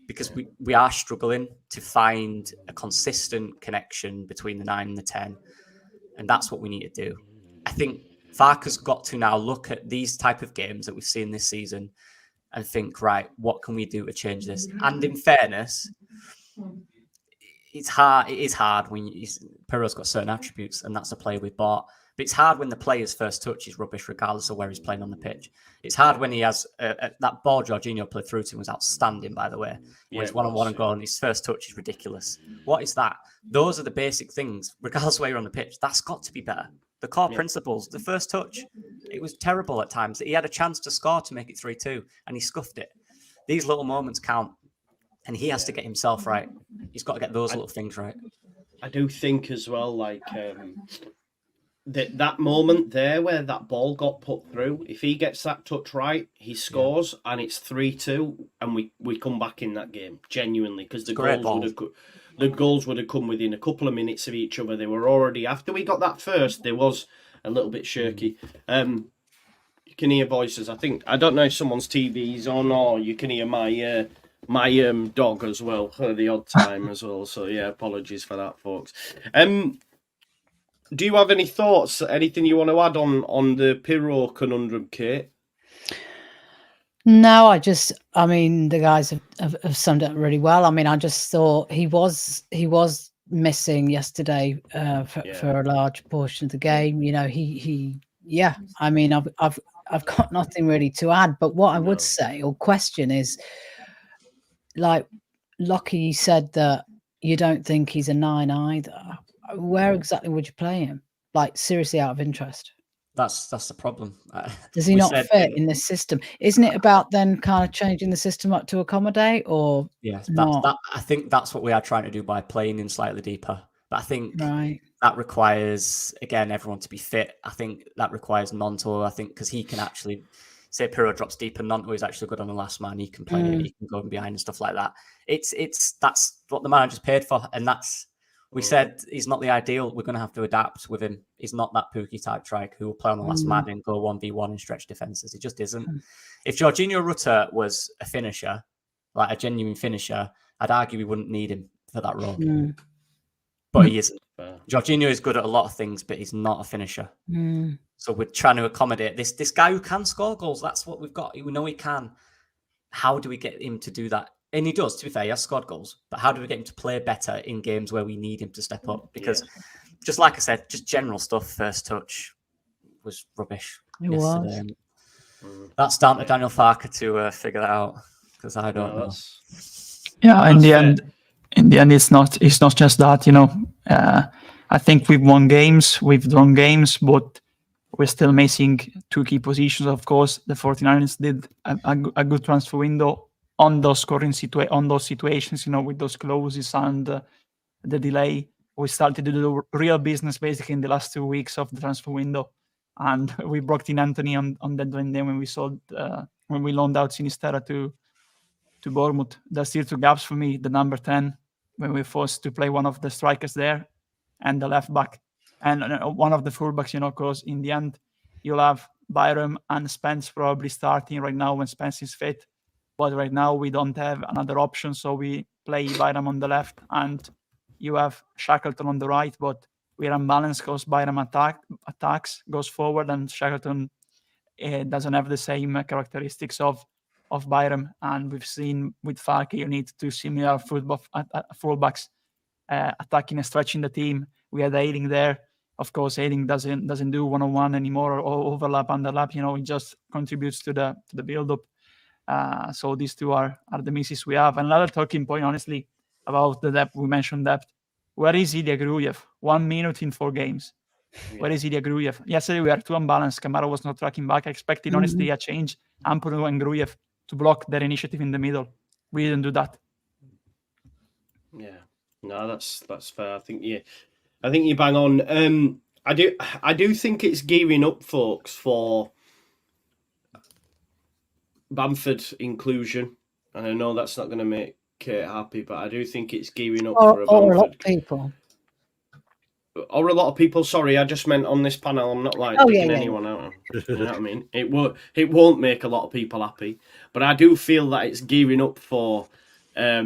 because we are struggling to find a consistent connection between the 9 and the 10. And that's what we need to do. I think Farke's got to now look at these type of games that we've seen this season and think, right, what can we do to change this? And in fairness, it's hard. It is hard when Piroe's got certain attributes, and that's a player we bought. But it's hard when the player's first touch is rubbish, regardless of where he's playing on the pitch. It's hard when he has that ball Jorginho played through to him was outstanding, by the way. When he's one-on-one and goal, and his first touch is ridiculous. What is that? Those are the basic things, regardless of where you're on the pitch. That's got to be better. The core principles, the first touch, it was terrible at times. He had a chance to score to make it 3-2, and he scuffed it. These little moments count, and he has to get himself right. He's got to get those little things right. I do think as well, like that moment there where that ball got put through, if he gets that touch right, he scores, and it's 3-2, and we come back in that game, genuinely, because the goals would have come within a couple of minutes of each other. They were already, after we got that first, there was a little bit shaky. You can hear voices. I don't know if someone's TV's on, or you can hear my dog as well for the odd time as well. So yeah, apologies for that, folks. Do you have any thoughts? Anything you want to add on the Piroe conundrum, Kate? No, I mean, the guys have summed it up really well. I mean, I just thought he was missing yesterday for a large portion of the game. You know, I mean, I've got nothing really to add. But what I would say or question is, like Lockie said, that you don't think he's a 9 either. Where exactly would you play him? Like, seriously, out of interest. That's the problem. Does he not fit in this system? Isn't it about then kind of changing the system up to accommodate, or I think that's what we are trying to do by playing him slightly deeper. But I think that requires, again, everyone to be fit. I think that requires Nonto. I think because he can actually say Piroe drops deep and Nonto is actually good on the last man. He can play it. He can go in behind and stuff like that. That's what the manager's paid for, and we said he's not the ideal. We're going to have to adapt with him. He's not that Pookie type strike who will play on the last man and go 1v1 and stretch defenses. He just isn't. If Jorginho Rutter was a finisher, like a genuine finisher, I'd argue we wouldn't need him for that role. But he isn't. Jorginho is good at a lot of things, but he's not a finisher. So we're trying to accommodate this guy who can score goals. That's what we've got. We know he can. How do we get him to do that? And he does, to be fair, he has scored goals. But how do we get him to play better in games where we need him to step up? Because just like I said, just general stuff, first touch was rubbish yesterday. That's down to Daniel Farke to figure that out, because I don't know. Yeah, in the end, it's not just that, you know. I think we've won games, we've drawn games, but we're still missing 2 key positions. Of course, the 49ers did a good transfer window on those situations, you know, with those clauses and the delay. We started to do real business basically in the last 2 weeks of the transfer window, and we brought in Anthony on deadline day when we sold when we loaned out Sinisterra to Bournemouth. There's still 2 gaps for me: the number 10, when we're forced to play one of the strikers there, and the left back, and one of the fullbacks, you know, because in the end you'll have Byram and Spence probably starting right now when Spence is fit. But right now we don't have another option, so we play Byram on the left, and you have Shackleton on the right. But we're unbalanced because Byram attacks, goes forward, and Shackleton doesn't have the same characteristics of Byram. And we've seen with Farke, you need 2 similar fullbacks attacking and stretching the team. We had Ayling there. Of course, Ayling doesn't do one-on-one anymore or overlap, underlap. You know, he just contributes to the build-up. So these 2 are the misses we have. Another talking point, honestly, about the depth. We mentioned depth. Where is Ilya Gruyev? 1 minute in 4 games. Where is Ilya Gruyev? Yesterday we are too unbalanced. Kamara was not tracking back. I expected, honestly, a change. Amponu and Gruyev. to block their initiative in the middle. We didn't do that. Yeah, no, that's fair. I think you bang on. I do think it's gearing up, folks, for Bamford inclusion, and I know that's not going to make Kate happy, but I do think it's gearing up for a Bamford. Or a lot of people. Or a lot of people. Sorry, I just meant on this panel. I'm not like picking anyone out. You know what I mean? It won't make a lot of people happy, but I do feel that it's gearing up for a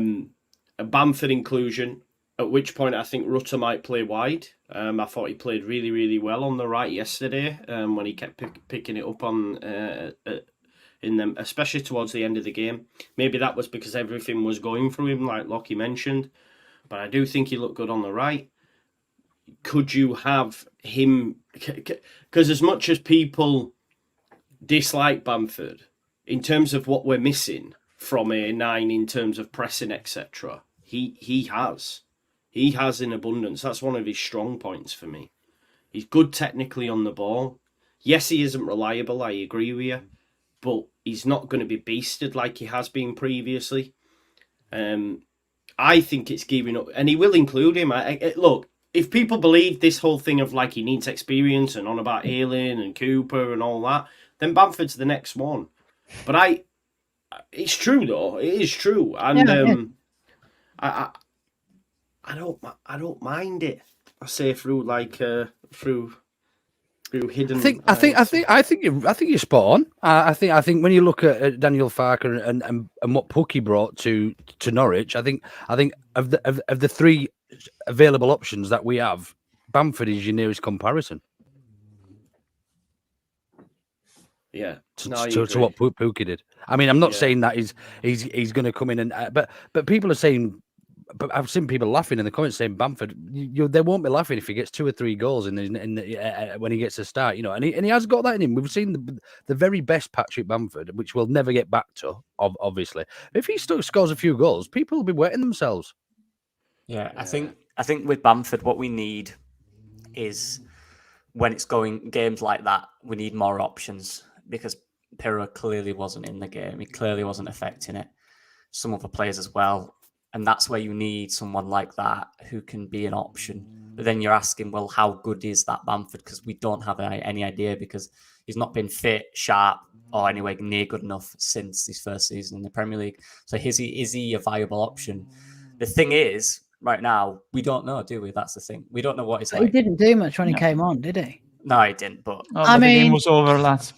Bamford inclusion. At which point, I think Rutter might play wide. I thought he played really, really well on the right yesterday when he kept picking it up on in them, especially towards the end of the game. Maybe that was because everything was going through him, like Lockie mentioned. But I do think he looked good on the right. Could you have him? Because as much as people dislike Bamford, in terms of what we're missing from a 9 in terms of pressing, etc., he has in abundance. That's one of his strong points for me. He's good technically on the ball. Yes, he isn't reliable, I agree with you, but he's not going to be beasted like he has been previously. I think it's gearing up, and he will include him. Look, if people believe this whole thing of like he needs experience and on about Ayling and Cooper and all that, then Bamford's the next one. But it's true though. It is true, and I don't mind it. I say through hidden. I think you're spot on. I think when you look at Daniel Farker and what Puck he brought to Norwich, I think of the 3 available options that we have, Bamford is your nearest comparison. Yeah, to what Pookie did. I mean, I'm not saying that he's going to come in and but people are saying. But I've seen people laughing in the comments saying Bamford. They won't be laughing if he gets 2 or 3 goals when he gets a start, you know. And he has got that in him. We've seen the very best Patrick Bamford, which we'll never get back to, obviously. If he still scores a few goals, people will be wetting themselves. Yeah, I think with Bamford, what we need is when it's going games like that, we need more options because Piroe clearly wasn't in the game. He clearly wasn't affecting it. Some other players as well. And that's where you need someone like that who can be an option. But then you're asking, well, how good is that Bamford? Because we don't have any idea because he's not been fit, sharp, or anywhere near good enough since his first season in the Premier League. So is he a viable option? The thing is, right now, we don't know, do we? That's the thing. We don't know what he's like. He didn't do much when he came on, did he? No, he didn't. But the game was over, lads.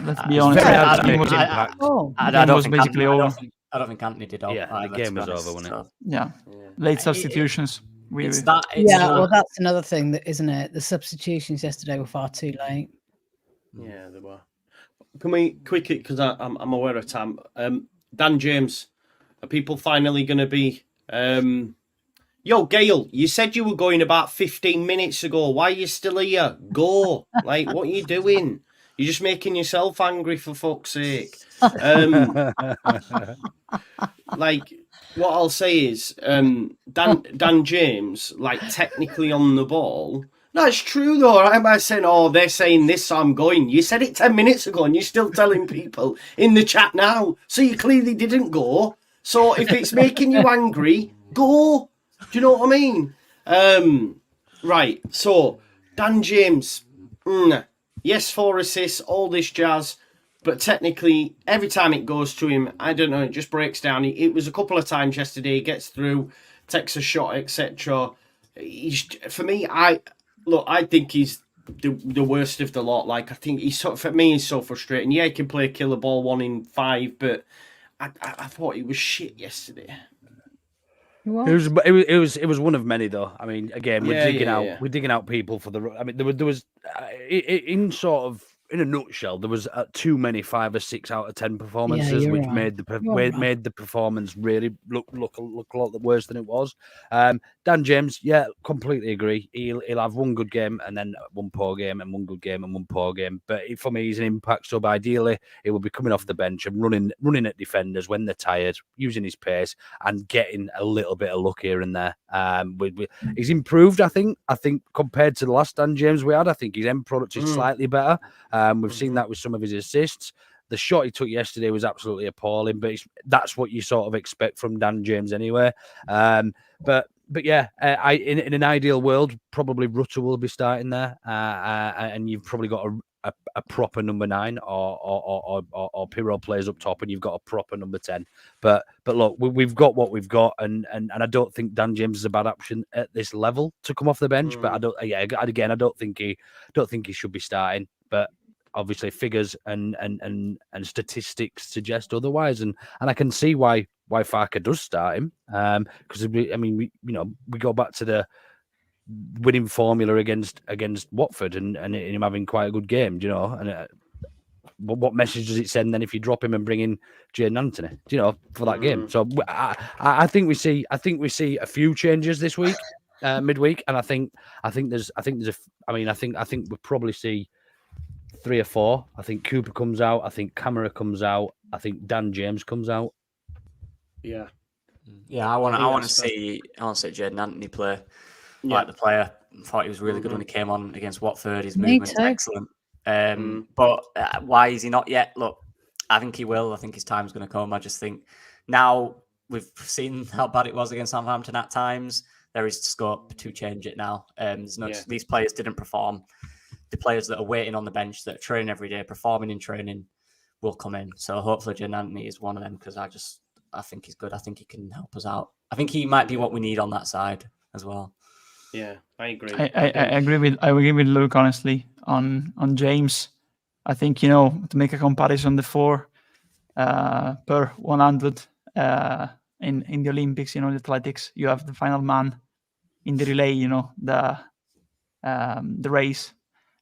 Let's be honest. I don't think basically over. I don't think Anthony did. Yeah, the game was over, wasn't it? Yeah. Late substitutions. Well, that's another thing, isn't it? The substitutions yesterday were far too late. Yeah, they were. Can we quickly, because I'm aware of time. Dan James, are people finally going to be? Yo, Gail, you said you were going about 15 minutes ago. Why are you still here? Go. Like, what are you doing? You're just making yourself angry, for fuck's sake. Like, what I'll say is, Dan James, like, technically on the ball. No, it's true, though. I'm not saying, they're saying this, so I'm going. You said it 10 minutes ago, and you're still telling people in the chat now. So you clearly didn't go. So if it's making you angry, go. Do you know what I mean? Right, so, Dan James, yes, 4 assists, all this jazz, but technically, every time it goes to him, I don't know, it just breaks down. It was a couple of times yesterday, he gets through, takes a shot, etc. For me, I think he's the worst of the lot. Like, I think he's so frustrating. Yeah, he can play a killer ball 1 in 5, but I thought he was shit yesterday. It was one of many though. I mean, again, we're digging out people for the. I mean, there was in a nutshell, there was too many 5 or 6 out of 10 performances, which made the performance really look a lot worse than it was. Dan James, completely agree. He'll have 1 good game and then 1 poor game and 1 good game and 1 poor game. But for me, he's an impact sub. Ideally, he will be coming off the bench and running at defenders when they're tired, using his pace and getting a little bit of luck here and there. He's improved, I think compared to the last Dan James we had. I think his end product is slightly better. We've seen that with some of his assists. The shot he took yesterday was absolutely appalling, but that's what you sort of expect from Dan James anyway. But yeah, in an ideal world, probably Rutter will be starting there, and you've probably got a proper number 9, or Piroe plays up top, and you've got a proper number 10. But look, we've got what we've got, and I don't think Dan James is a bad option at this level to come off the bench. But I don't think he should be starting. But obviously, figures and statistics suggest otherwise, and I can see why Farke does start him. Because we go back to the winning formula against Watford and him having quite a good game, and what message does it send then if you drop him and bring in Jayden Anthony, for that game? So I think we see a few changes this week, midweek, and I think we'll probably see 3 or 4. I think Cooper comes out, I think Camera comes out, I think Dan James comes out. Yeah, I want to see Jayden Anthony play. Like the player, I thought he was really good when he came on against Watford. His movement's excellent. But why is he not yet? Look, I think he will. I think his time's going to come. I just think now we've seen how bad it was against Southampton at times. There is scope to change it now. These players didn't perform. The players that are waiting on the bench, that are training every day, performing in training, will come in. So hopefully Jayden Anthony is one of them, because I think he's good. I think he can help us out. I think he might be what we need on that side as well. Yeah, I agree. I agree with Luke, honestly, on James. I think, to make a comparison, the 4 per 100 in the Olympics, the athletics, you have the final man in the relay, the race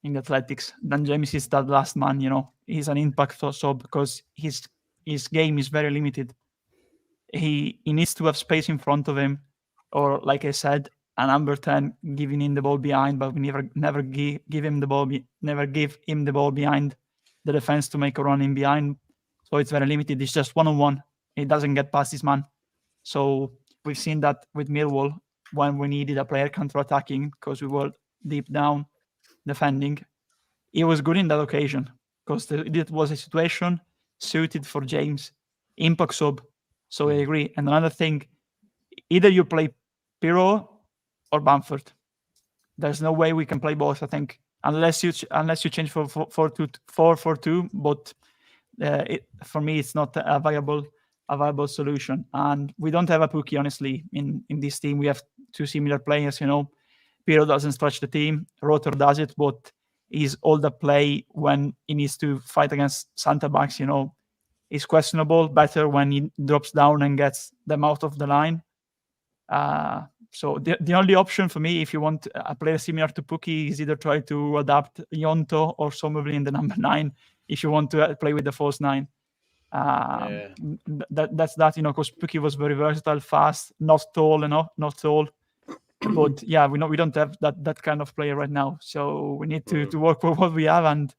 in the athletics. Then James is that last man, he's an impact also, because his game is very limited. He needs to have space in front of him, or like I said, a number 10 giving him the ball behind, but we never give him the ball behind the defense to make a run in behind. So it's very limited. It's just 1-on-1. He doesn't get past his man. So we've seen that with Millwall when we needed a player counter-attacking because we were deep down defending. He was good in that occasion because it was a situation suited for James. Impact sub. So I agree. And another thing, either you play Piroe or Bamford. There's no way we can play both, I think, unless you change for 4-4-2. But for me, it's not a viable solution. And we don't have a Pukki, honestly, in this team. We have 2 similar players. Piroe doesn't stretch the team. Rotor does it, but he's all the play when he needs to fight against centre backs. He's questionable. Better when he drops down and gets them out of the line. So the only option for me, if you want a player similar to Pukki, is either try to adapt Yonto or Somerville in the number 9 if you want to play with the false 9. That's that, because Pukki was very versatile, fast, not tall enough, not tall. But yeah, we don't have that kind of player right now. So we need to work with what we have, and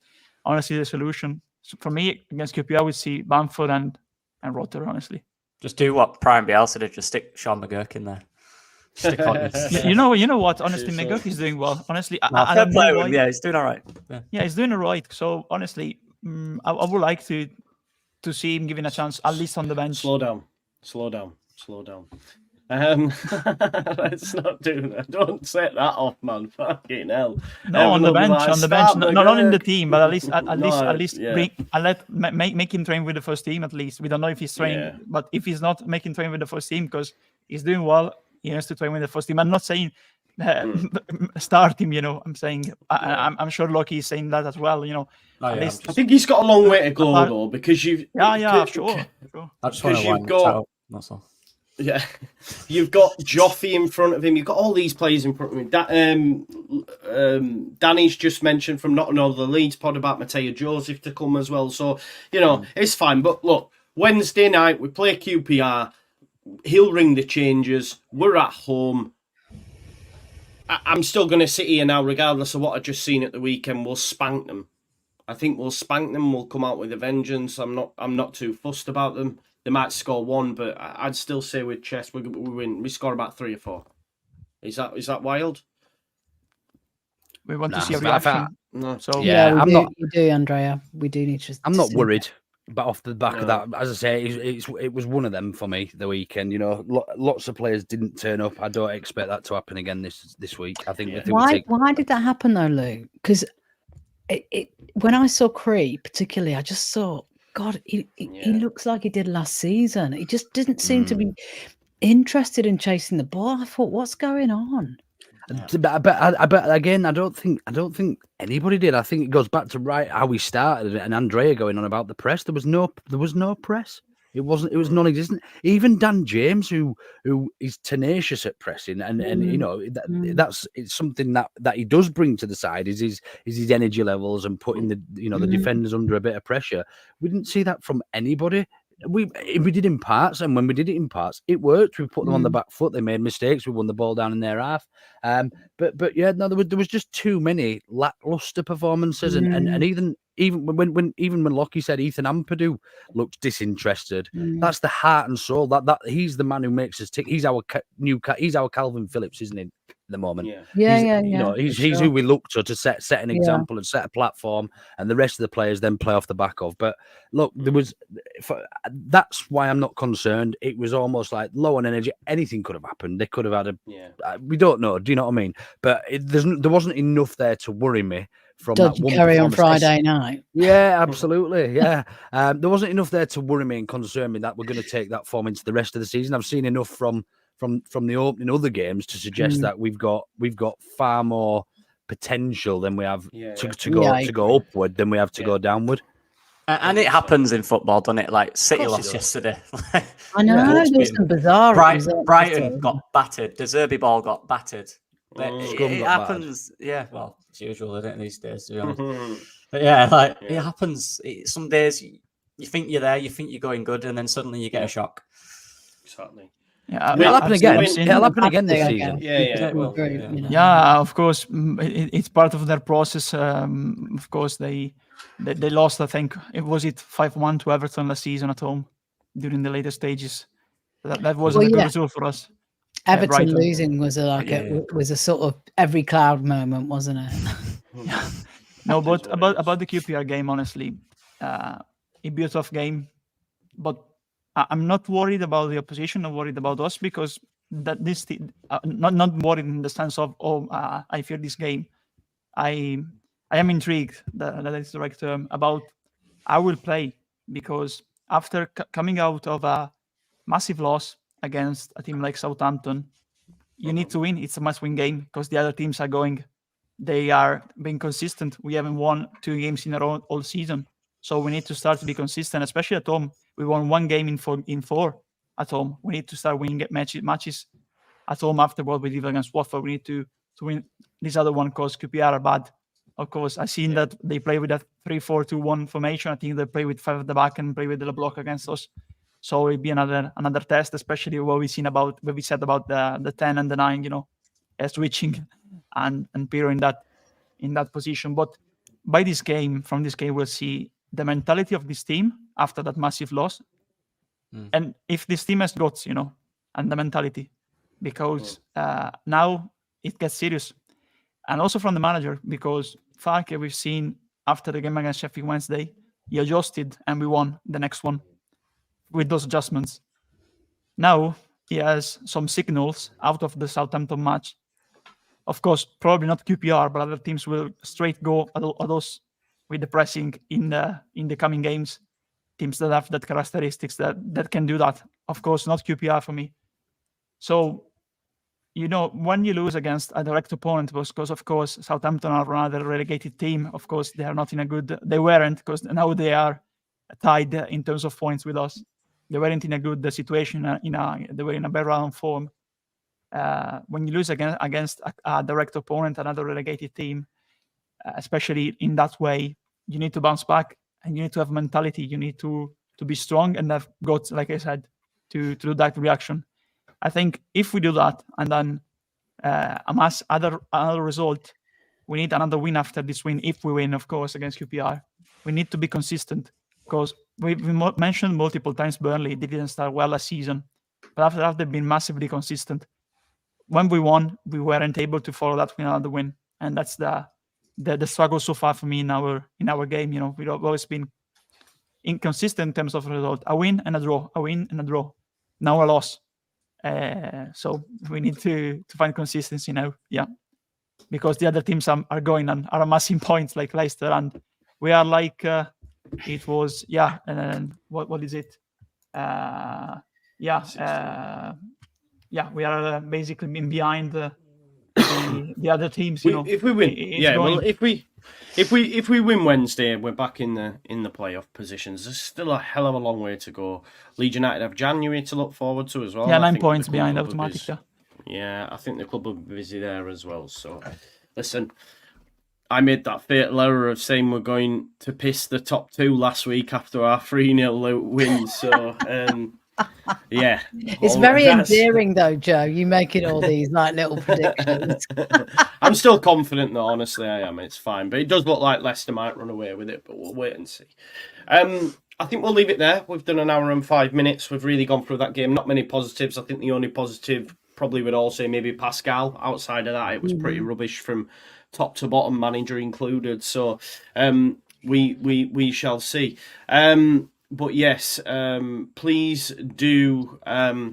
honestly, the solution for me against QPR, I would see Bamford and Rotter, honestly. Just do what Prime Bielsa did. Just stick Sean McGurk in there. Stick on. You know what? Honestly, McGurk is doing well. Honestly, I don't know why. Yeah, he's doing all right. Yeah, he's doing all right. So honestly, I would like to see him given a chance, at least on the bench. Slow down. Let's not do that. Don't set that off, man. Fucking hell. No, on the bench, not in the team, but at least make him train with the first team. At least we don't know if he's trained, but if he's not making train with the first team because he's doing well, he has to train with the first team. I'm not saying start him. I'm saying I'm sure Loki is saying that as well. I think he's got a long way to go though, because you've sure. I just want to go. That's all. Yeah, you've got Joffy in front of him. You've got all these players in front of him. Danny's just mentioned from Not Another Leeds pod about Mateo Joseph to come as well. So, it's fine. But look, Wednesday night, we play QPR. He'll ring the changes. We're at home. I'm still going to sit here now, regardless of what I've just seen at the weekend. We'll spank them. I think we'll spank them. We'll come out with a vengeance. I'm not too fussed about them. They might score 1, but I'd still say with chess we win. We score about 3 or 4. Is that wild? We want to see a reaction. No. So yeah, we do, Andrea. We do need to. I'm not worried. But off the back of that, as I say, it was one of them for me the weekend. You know, lots of players didn't turn up. I don't expect that to happen again this week. I think. Why did that happen though, Lou? Because when I saw Cree particularly, I just thought, God, he looks like he did last season. He just didn't seem to be interested in chasing the ball. I thought, what's going on? But again, I don't think anybody did. I think it goes back to how we started, and Andrea going on about the press. There was no press. It was non-existent. Even Dan James, who is tenacious at pressing, and you know it's something that he does bring to the side is his energy levels and putting the defenders under a bit of pressure. We didn't see that from anybody. We did in parts, and when we did it in parts, it worked. We put them on the back foot. They made mistakes. We won the ball down in their half. But yeah, no, there was just too many lackluster performances, and even when Lockie said Ethan Ampadu looked disinterested, that's the heart and soul. That he's the man who makes us tick. He's our he's our Calvin Phillips, isn't he? At the moment, You know, he's who we look to set an example and set a platform, and the rest of the players then play off the back of. But look, that's why I'm not concerned. It was almost like low on energy. Anything could have happened. They could have had we don't know. Do you know what I mean? But there wasn't enough there to worry me. From that one carry on Friday night. Yeah, absolutely. Yeah. There wasn't enough there to worry me and concern me that we're going to take that form into the rest of the season. I've seen enough from the opening other games to suggest that we've got far more potential than we have to go upward than we have to go downward. And it happens in football, doesn't it? Like City lost yesterday. I know, there's some bizarre. Brighton got battered. The Zerbi ball got battered. It happens. Battered. Yeah, well, it's usual, isn't it, these days, to be honest. But yeah, it happens. Some days you think you're there, you think you're going good, and then suddenly you get a shock. Exactly. Yeah, it'll happen again. It'll happen again this season. Yeah, of course, it's part of their process. Of course, they lost. I think it was 5-1 to Everton last season at home during the later stages. That wasn't a good result for us. Everton losing was a sort of every cloud moment, wasn't it? No, but about the QPR game, honestly, it'd be a tough game, but I'm not worried about the opposition. I'm worried about us because not worried in the sense of I fear this game. I am intrigued. That is the right term about I will play because after coming out of a massive loss against a team like Southampton, you need to win. It's a must-win game because the other teams they are being consistent. We haven't won 2 games in a row all season. So we need to start to be consistent, especially at home. We won 1 game in four at home. We need to start winning matches at home after what we did against Watford. We need to win this other one because QPR are bad. Of course, I've seen that they play with that 3-4-2-1 formation. I think they play with 5 at the back and play with the block against us. So it'll be another test, especially what we said about the 10 and the 9, switching and Piroe in that position. But from this game, we'll see the mentality of this team after that massive loss. And if this team has guts, and the mentality, because now it gets serious. And also from the manager, because Farke, we've seen after the game against Sheffield Wednesday, he adjusted and we won the next one with those adjustments. Now he has some signals out of the Southampton match. Of course, probably not QPR, but other teams will straight go at those with the pressing in the coming games. Teams that have that characteristics that can do that. Of course, not QPR for me. So, when you lose against a direct opponent, because of course Southampton are another relegated team. Of course, they are not in a good. They weren't, because now they are tied in terms of points with us. They weren't in a good situation. They were in a bad round form. When you lose against a direct opponent, another relegated team, especially in that way, you need to bounce back and you need to have mentality. You need to be strong and have got, like I said, to do that reaction. I think if we do that and then amass another result, we need another win after this win. If we win, of course, against QPR, we need to be consistent because we mentioned multiple times Burnley. They didn't start well last season, but after that, they've been massively consistent. When we won, we weren't able to follow that with another win, and that's the struggle so far for me in our game. We've always been inconsistent in terms of result. A win and a draw, a win and a draw. Now a loss. So we need to find consistency now. Yeah, because the other teams are going and are amassing points like Leicester, and we are like it was. Yeah, and what is it? Yeah, we are basically in behind the other teams. You know, If we win, it's yeah. going. Well, if we win Wednesday, we're back in the playoff positions. There's still a hell of a long way to go. Leeds United have January to look forward to as well. Yeah, I 9 think points the club behind will be automatic. busy. Yeah. Yeah, I think the club will be busy there as well. So, listen, I made that fatal error of saying we're going to piss the top two last week after our 3-0 win. So, yeah. It's very endearing, though, Joe. You making all these like little predictions. I'm still confident, though. Honestly, I am. It's fine, but it does look like Leicester might run away with it. But we'll wait and see. I think we'll leave it there. We've done 1 hour and 5 minutes. We've really gone through that game. Not many positives. I think the only positive probably would all say maybe Pascal. Outside of that, it was pretty rubbish from top to bottom, manager included. So we shall see. But yes, please do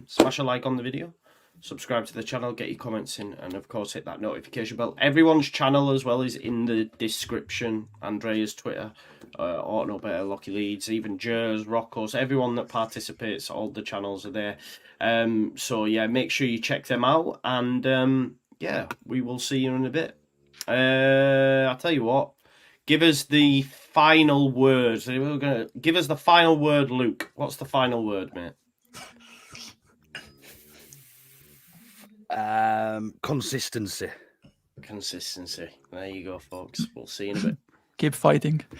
smash a like on the video, subscribe to the channel, get your comments in, and of course hit that notification bell. Everyone's channel as well is in the description. Andrea's Twitter, Auto Better, Lockie Leeds, even Jers, Rocco's, everyone that participates, all the channels are there. So yeah, make sure you check them out, and yeah, we will see you in a bit. I'll tell you what. Give us the final word. Give us the final word, Luke. What's the final word, mate? Consistency. Consistency. There you go, folks. We'll see you in a bit. Keep fighting.